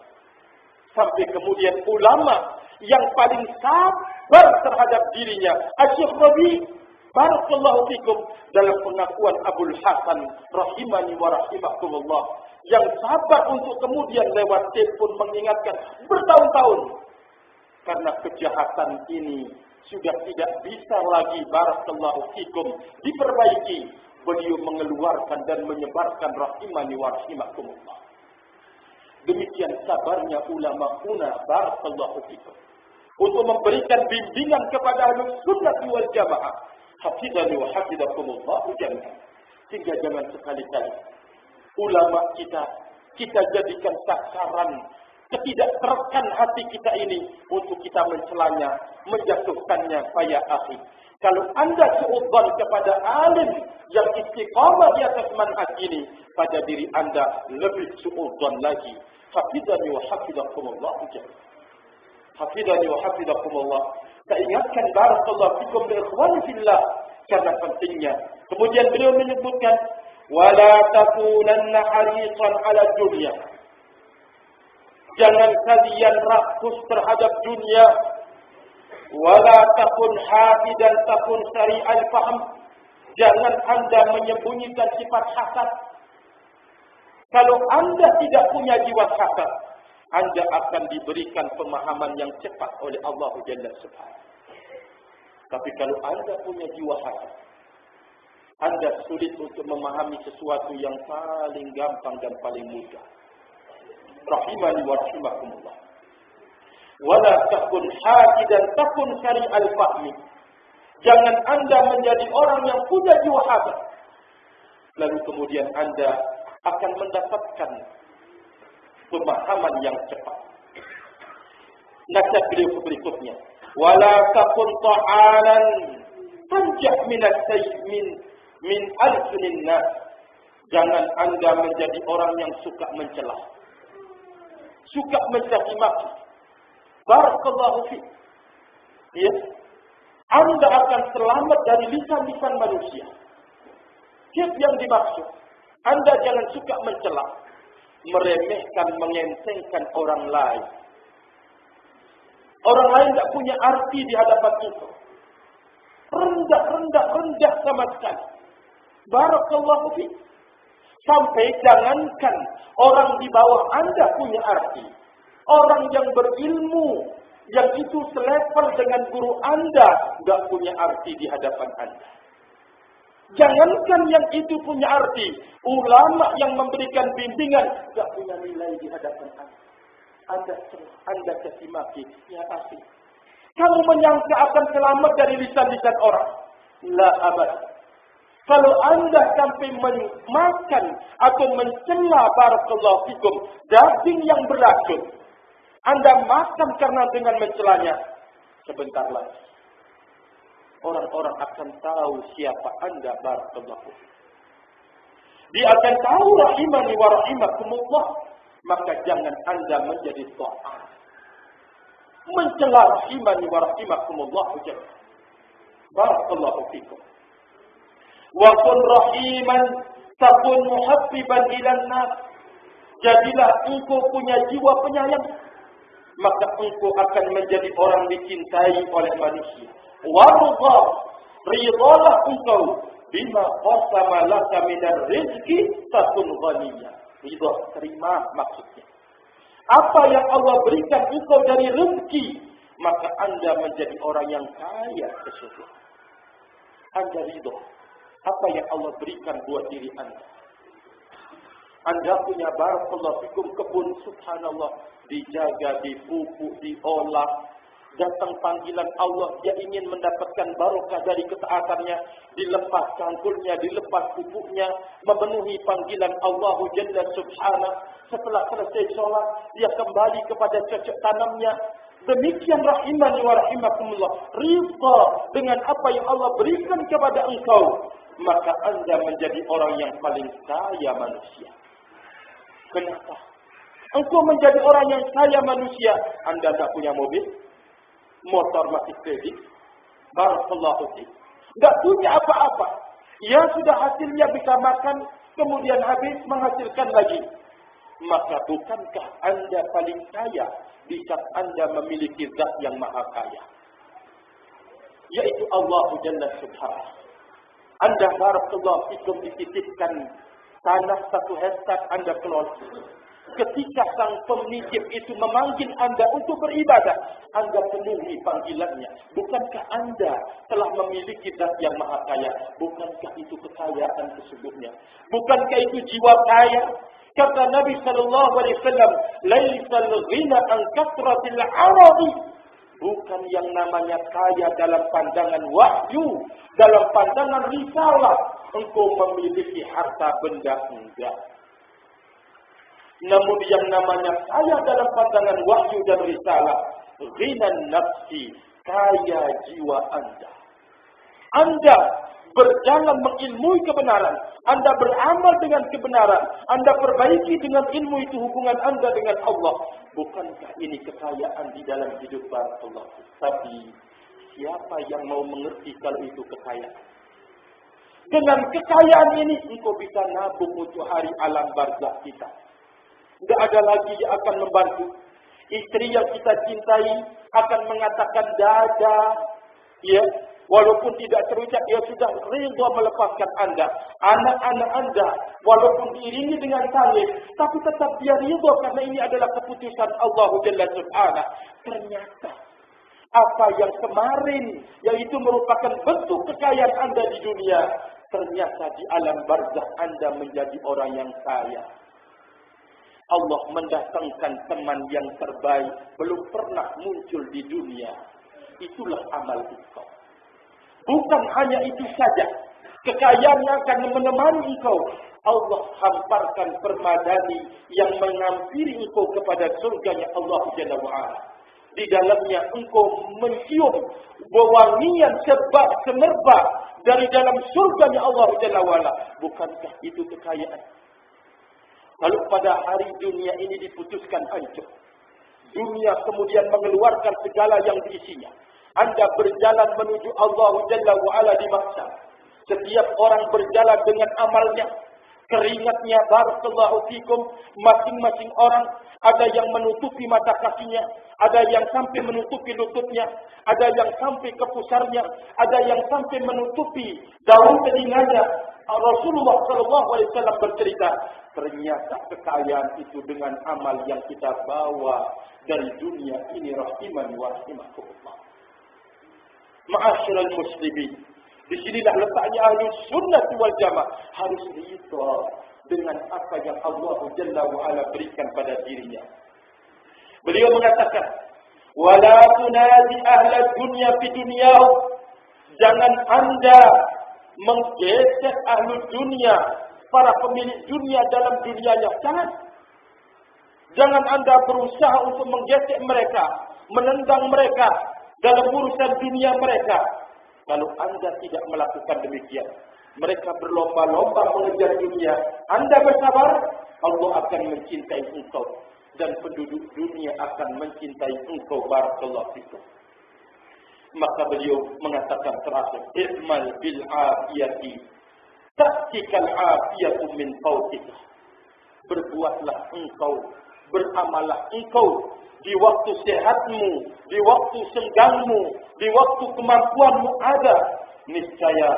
Sampai kemudian ulama yang paling sabar terhadap dirinya, Syekh Rabi, barakallahu fikum, dalam pengakuan Abul Hasan rahimani wa rahimakumullah, yang sabar untuk kemudian lewat telepon mengingatkan bertahun-tahun. Karena kejahatan ini sudah tidak bisa lagi barakallahu fikum diperbaiki. Beliau mengeluarkan dan menyebarkan rahimani wa rahimakumullah. Demikian sabarnya ulama-una barakallahu fikum untuk memberikan bimbingan kepada Ahlus Sunnah wal Jamaah. Hafizani wa hafizakumullah jami'an. Sehingga jangan sekali-kali ulama kita jadikan sasaran ketidakterkan hati kita ini untuk kita mencelanya, menjatuhkannya. Ya akhi, kalau Anda suudzon kepada alim yang istiqamah di atas manhaj ini, pada diri Anda lebih suudzon lagi. Hafizani wa hafizakumullah jami'an. Hafizani wa hafizakumullah. Saya ingatkan barakallahu fikum bi ikhwani fillah karena pentingnya. Kemudian beliau menyebutkan wala takunanna harisan ala dunya. Jangan kalian rakus terhadap dunia. Wala takun hafidan takun sari'al fahm. Jangan Anda menyembunyikan sifat hasad. Kalau Anda tidak punya jiwa hasad, Anda akan diberikan pemahaman yang cepat oleh Allah Jalla Subhanahu. Tapi kalau Anda punya jiwa hasad, Anda sulit untuk memahami sesuatu yang paling gampang dan paling mudah. Rahimani wa rahimakumullah. Wala takun hasidan takun sari'al fahmi. Jangan Anda menjadi orang yang punya jiwa hasad, lalu kemudian Anda akan mendapatkan pemahaman yang cepat. Nasihat beliau berikutnya, wala takun ta'alan tanjah min alsunin nas. Jangan Anda menjadi orang yang suka mencela, suka mencaci maki. Barakallahu fiik. Ya, Anda akan selamat dari lisan-lisan manusia. Siapa yang dimaksud? Anda jangan suka mencela, meremehkan, mengentengkan orang lain. Orang lain tidak punya arti di hadapan itu. Rendah sama sekali. Barakallahu fiik. Sampai jangankan orang di bawah Anda punya arti. Orang yang berilmu, yang itu selevel dengan guru Anda, tidak punya arti di hadapan Anda. Jangankan yang itu punya arti, ulama yang memberikan bimbingan tidak punya nilai di hadapan Anda. Anda caci maki, ya asik. Kamu menyangka akan selamat dari lisan-lisan orang? La abad. Kalau Anda sampai makan atau mencela barakallahu fikum daging yang beracun, Anda makan karena dengan mencelanya, sebentar lagi orang-orang akan tahu siapa Anda barakallahu. Dia akan tahu rahimani wa rahimakumullah. Maka jangan Anda menjadi ta'an, mencela rahimani wa rahimakumullah. Barakallahu fikum. Wa kun rahiman takun muhabbiban ilan nas. Jadilah engkau punya jiwa penyayang, maka engkau akan menjadi orang dicintai oleh manusia. Warḍa, ridhalah engkau bima qasama laka minar rizqi takun ghaniyya. Ridha, terima maksudnya. Apa yang Allah berikan engkau dari rezeki, maka Anda menjadi orang yang kaya sesungguhnya. Anda ridha apa yang Allah berikan buat diri Anda. Anda punya barakallahu fikum kebun, subhanallah, dijaga, dipupuk, diolah, Datang panggilan Allah, dia ingin mendapatkan barokah dari ketaatannya, dilepas cangkulnya, dilepas pupuknya, memenuhi panggilan Allah Jalla Subhanahu. Setelah selesai sholat, dia kembali kepada cocok tanamnya. Demikian rahimani wa rahimakumullah, ridha dengan apa yang Allah berikan kepada engkau, maka anda menjadi orang yang paling kaya manusia. Kenapa? Engkau menjadi orang yang kaya manusia, anda tak punya mobil, motor masih kredit, barakallahu fiik, enggak punya apa-apa. Ya sudah hasilnya bisa makan, kemudian habis menghasilkan lagi. Maka bukankah anda paling kaya di saat anda memiliki zat yang maha kaya, yaitu Allah Jalla Subhanahu. Anda barakallahu fiikum dititipkan tanah 1 hektar anda kelola. Ketika sang penitip itu memanggil anda untuk beribadah, anda penuhi panggilannya. Bukankah anda telah memiliki zat yang maha kaya? Bukankah itu kekayaan sesungguhnya? Bukankah itu jiwa kaya? Kata Nabi sallallahu alaihi wasallam, "Laisal ghina an kathratil 'aradi." Bukan yang namanya kaya dalam pandangan wahyu, dalam pandangan risalah, engkau memiliki harta benda, enggak. Namun yang namanya kaya dalam pandangan wahyu dan risalah, ghinan nafsi, kaya jiwa anda. Anda berjalan mengilmui kebenaran, anda beramal dengan kebenaran, anda perbaiki dengan ilmu itu hubungan anda dengan Allah. Bukankah ini kekayaan di dalam hidup Allah? Tapi siapa yang mau mengerti kalau itu kekayaan? Dengan kekayaan ini engkau bisa nabung untuk hari alam barzakh kita. Tidak ada lagi yang akan membantu. Istri yang kita cintai akan mengatakan dada, ya, walaupun tidak terucap, dia sudah rela melepaskan anda. Anak-anak anda, walaupun diiringi dengan tangis, tapi tetap dia rela karena ini adalah keputusan Allah Jalla Subhanahu. Ternyata apa yang kemarin, yaitu merupakan bentuk kekayaan anda di dunia, ternyata di alam barzakh anda menjadi orang yang kaya. Allah mendatangkan teman yang terbaik, belum pernah muncul di dunia. Itulah amal engkau. Bukan hanya itu saja, kekayaan yang akan menemani engkau. Allah hamparkan permadani yang mengampiri engkau kepada surganya Allah Jalla wa'ala. Di dalamnya engkau mencium wewangian semerbak dari dalam surganya Allah Jalla wa'ala. Bukankah itu kekayaan? Lalu pada hari dunia ini diputuskan hancur, dunia kemudian mengeluarkan segala yang diisinya. Anda berjalan menuju Allah Jalla wa'ala di mahsyar. Setiap orang berjalan dengan amalnya, keringatnya, barakallahu fikum. Masing-masing orang ada yang menutupi mata kakinya, ada yang sampai menutupi lututnya, ada yang sampai ke pusarnya, ada yang sampai menutupi daun telinganya. Rasulullah sallallahu alaihi wasallam bercerita, ternyata kekayaan itu dengan amal yang kita bawa dari dunia ini, rahimani wa rahimakumullah. Ma'asyiral muslimin, di sinilah letaknya ahli sunnah wal jamaah, harus ridha dengan apa yang Allah Jalla wa ala berikan pada dirinya. Beliau mengatakan, wala tunadi ahla dunya fi dunyahu, jangan anda menggesek ahli dunia, para pemilik dunia dalam dunianya. Jangan anda berusaha untuk menggesek mereka, menendang mereka dalam urusan dunia mereka. Lalu anda tidak melakukan demikian, mereka berlomba-lomba mengejar dunia, anda bersabar, Allah akan mencintai engkau dan penduduk dunia akan mencintai engkau. Barakallahu fikum. Maka beliau mengatakan terakhir, i'mal bil afiyati ta'tikal afiyatu min fawqika. Berbuatlah engkau, beramallah engkau di waktu sehatmu, di waktu senggangmu, di waktu kemampuanmu ada, niscaya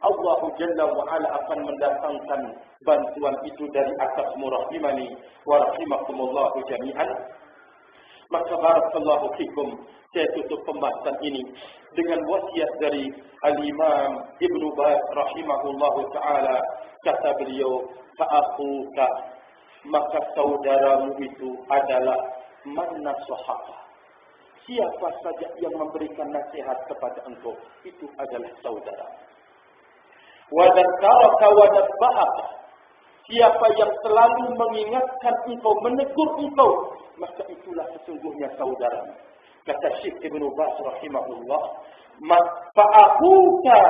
Allah Jalla wa ala akan mendatangkan bantuan itu dari atasmu, rahimani wa rahimakumullah jami'an. Maka barakallahu fikum, saya tutup pembahasan ini dengan wasiat dari Al-Imam Ibnu Baz rahimahullahu ta'ala. Kata beliau, fa'akuka, maka saudaramu itu adalah man nasahaka, siapa saja yang memberikan nasihat kepada engkau, itu adalah saudara. Wa dzakaraka wa nabbahaka, siapa yang selalu mengingatkan engkau, menegur engkau, maka itulah sesungguhnya saudara. Kata Syekh Ibnu Baz rahimahullah, fa'ahuka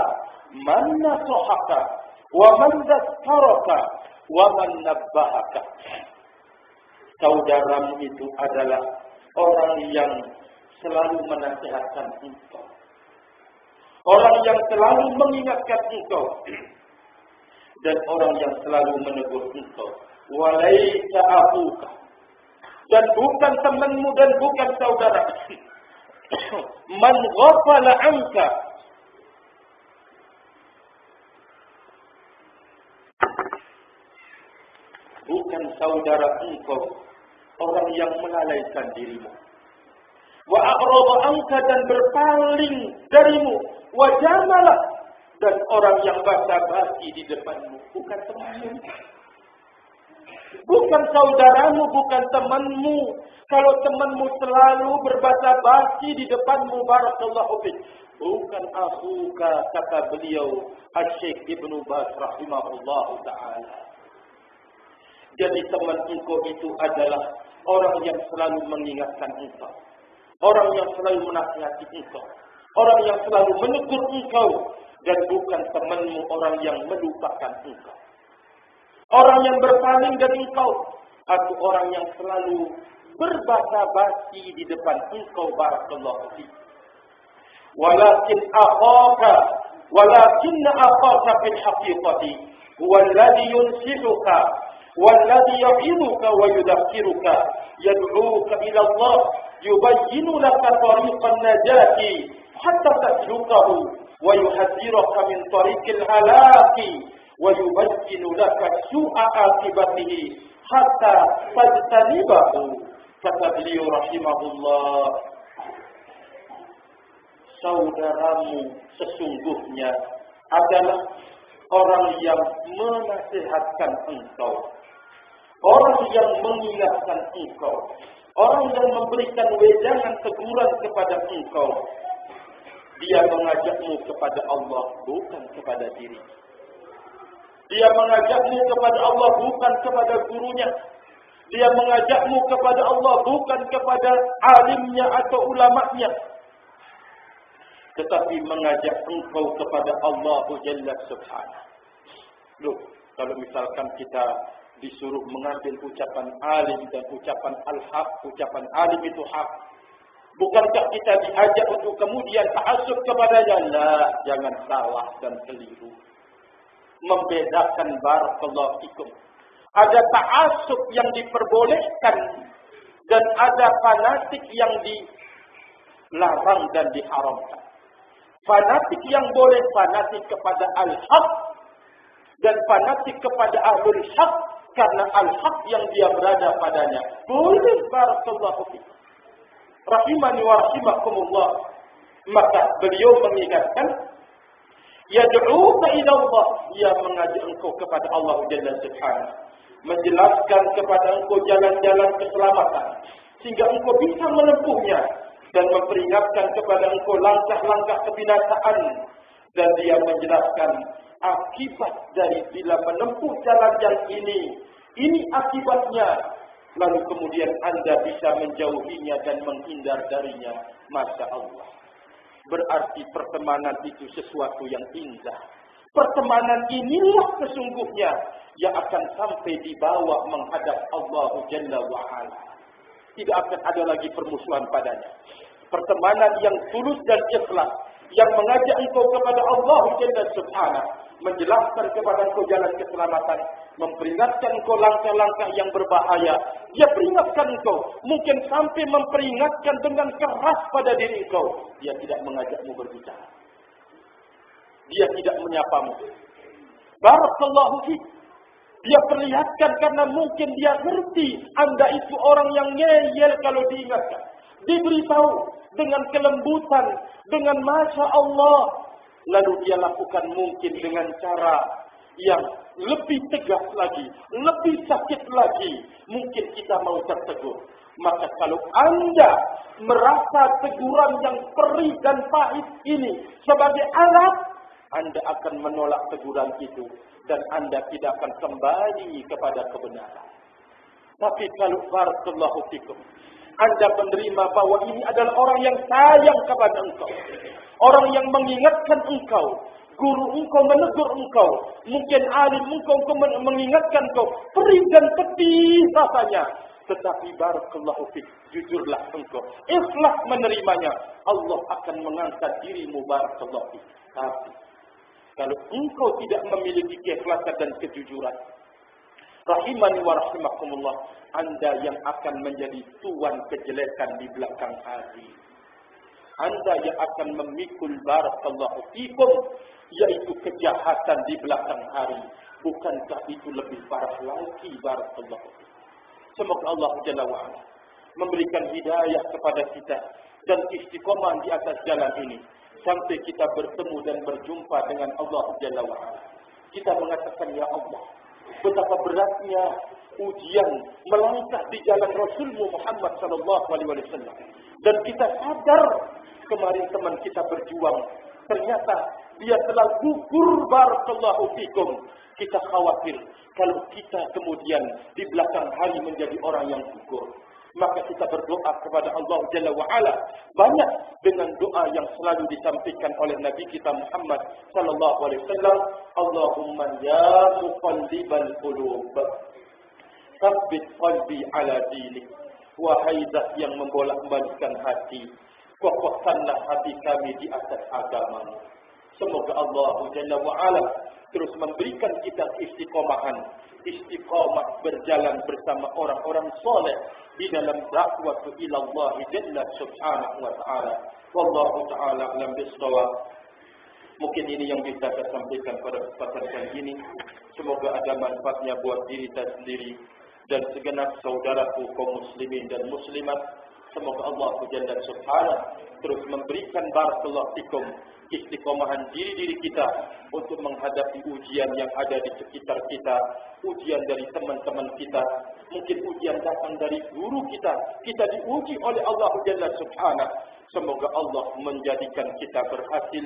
man nasahaka wa man dzakaraka wa man nabbahaka. Saudaramu itu adalah orang yang selalu menasihatkan engkau, orang yang selalu mengingatkan engkau, dan orang yang selalu menegur engkau. Walaita abuka, dan bukan temanmu dan bukan saudara. Man ghafala anka, bukan saudara engkau orang yang melalaikan dirimu. Wa a'rada anka, dan berpaling darimu. Wa jamala, dan orang yang basa-basi di depanmu, bukan temanmu, bukan saudaramu, bukan temanmu. Kalau temanmu selalu berbasa-basi di depanmu, barakallahu fiik, bukan akhuka, kata beliau Asy-Syaikh Ibnu Baz rahimahullah taala. Jadi teman engkau itu adalah orang yang selalu mengingatkan engkau, orang yang selalu menasihati engkau, orang yang selalu menegur engkau, dan bukan temanmu orang yang melupakan engkau, orang yang berpaling dari engkau, atau orang yang selalu berbasa-basi di depan engkau, barakallahu fiik. Walakinna akhaka fil haqiqati huwa alladhi yunsihuka والذي يعظك ويذكرك يدعوك إلى الله يبين لك طريق النجاة حتى تسلكه ويحذرك من طريق الهلاك ويبين لك سوء عاقبته حتى تجتنبه. Kata beliau rahimahullah, saudaramu sesungguhnya adalah orang yang menasihatkan engkau, orang yang mengingatkan engkau, orang yang memberikan wejangan teguran kepada engkau. Dia mengajakmu kepada Allah, bukan kepada diri. Dia mengajakmu kepada Allah, bukan kepada gurunya. Dia mengajakmu kepada Allah, bukan kepada alimnya atau ulamanya, tetapi mengajak engkau kepada Allah Jalla Subhanahu. Loh, kalau misalkan kita disuruh mengambil ucapan alim dan ucapan al-haq, ucapan alim itu hak, bukankah kita diajak untuk kemudian ta'assub kepadanya? Lah, jangan salah dan keliru. Membedakan, barakallahu fikum. Ada ta'assub yang diperbolehkan dan ada fanatik yang dilarang dan diharamkan. Fanatik yang boleh fanatik kepada al-haq, dan fanatik kepada ahlul haq karena al-haq yang dia berada padanya. Boleh, barakallahu fikum. Rahimani wa rahimakumullah. Maka beliau mengingatkan, yad'uka ila Allah, dia mengajak engkau kepada Allah Jalla Subhanahu, menjelaskan kepada engkau jalan-jalan keselamatan sehingga engkau bisa menempuhnya, dan memperingatkan kepada engkau langkah-langkah kebinasaan, dan dia menjelaskan akibat dari bila menempuh jalan yang ini akibatnya, lalu kemudian Anda bisa menjauhinya dan menghindar darinya. Masya Allah, berarti pertemanan itu sesuatu yang indah. Pertemanan inilah sesungguhnya yang akan sampai dibawa menghadap Allah Jalla wa'ala. Tidak akan ada lagi permusuhan padanya. Pertemanan yang tulus dan ikhlas, yang mengajak engkau kepada Allah Jalla Subhanahu, menjelaskan kepada engkau jalan keselamatan, memperingatkan engkau langkah-langkah yang berbahaya. Dia peringatkan engkau, mungkin sampai memperingatkan dengan keras pada diri engkau. Dia tidak mengajakmu berbicara, dia tidak menyapamu. Barakallahu fiik. Dia perlihatkan karena mungkin dia ngerti Anda itu orang yang ngeyel kalau diingatkan. Diberitahu dengan kelembutan, dengan Masya Allah. Lalu dia lakukan mungkin dengan cara yang lebih tegas lagi, lebih sakit lagi. Mungkin kita mau tertegur. Maka kalau Anda merasa teguran yang perih dan pahit ini sebagai azab, Anda akan menolak teguran itu dan Anda tidak akan kembali kepada kebenaran. Tapi kalau barakallahu fikum, Anda menerima bahwa ini adalah orang yang sayang kepada engkau, orang yang mengingatkan engkau, guru engkau menegur engkau, mungkin alim engkau mengingatkan engkau, perih dan pedih rasanya. Tetapi barakallahu fik, jujurlah engkau, ikhlas menerimanya, Allah akan mengangkat dirimu barakallahu fik. Tapi kalau engkau tidak memiliki keikhlasan dan kejujuran, rahimani wa rahimakumullah, Anda yang akan menjadi tuan kejelekan di belakang hari. Anda yang akan memikul barakallahu fikum, yaitu kejahatan di belakang hari. Bukankah itu lebih parah lagi barakallahu fikum? Semoga Allah Jalla wa'ala memberikan hidayah kepada kita dan istiqomah di atas jalan ini sampai kita bertemu dan berjumpa dengan Allah Jalla wa'ala. Kita mengatakan, ya Allah, betapa beratnya ujian melangkah di jalan Rasulmu Muhammad sallallahu alaihi wasallam. Dan kita sadar kemarin teman kita berjuang, ternyata dia telah gugur barakallahu fikum. Kita khawatir kalau kita kemudian di belakang hari menjadi orang yang gugur. Maka kita berdoa kepada Allah Jalla wa'ala banyak dengan doa yang selalu disampaikan oleh Nabi kita Muhammad sallallahu alaihi wasallam. Allahumma ya muqallibal qulub, tsabbit qalbi ala dinik. Wahai zat yang membolak-balikkan hati, kokohkanlah hati kami di atas agamamu. Semoga Allah Jalla wa'ala terus memberikan kita istiqomahan, istiqamah berjalan bersama orang-orang soleh di dalam dakwah ila Allah Jalla subhanahu wa ta'ala. Wallahu ta'ala alam bisawab. Mungkin ini yang bisa saya sampaikan pada kesempatan ini. Semoga ada manfaatnya buat diri saya sendiri dan segenap saudaraku kaum muslimin dan muslimat. Semoga Allah Jalla subhanahu terus memberikan barakallahu fikum istiqomahan diri-diri kita untuk menghadapi ujian yang ada di sekitar kita, ujian dari teman-teman kita, mungkin ujian datang dari guru kita. Kita diuji oleh Allah Jalla subhanahu. Semoga Allah menjadikan kita berhasil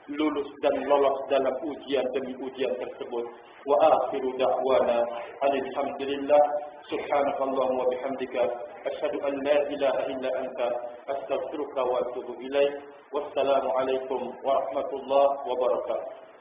lulus dan lolos dalam ujian demi ujian tersebut. Wa akhiru da'wana alhamdulillah, subhanakallahumma wa bihamdika, asyhadu an la ilaha illa anta, astaghfiruka wa atubu ilaik. Wassalamu alaikum warahmatullahi wabarakatuh.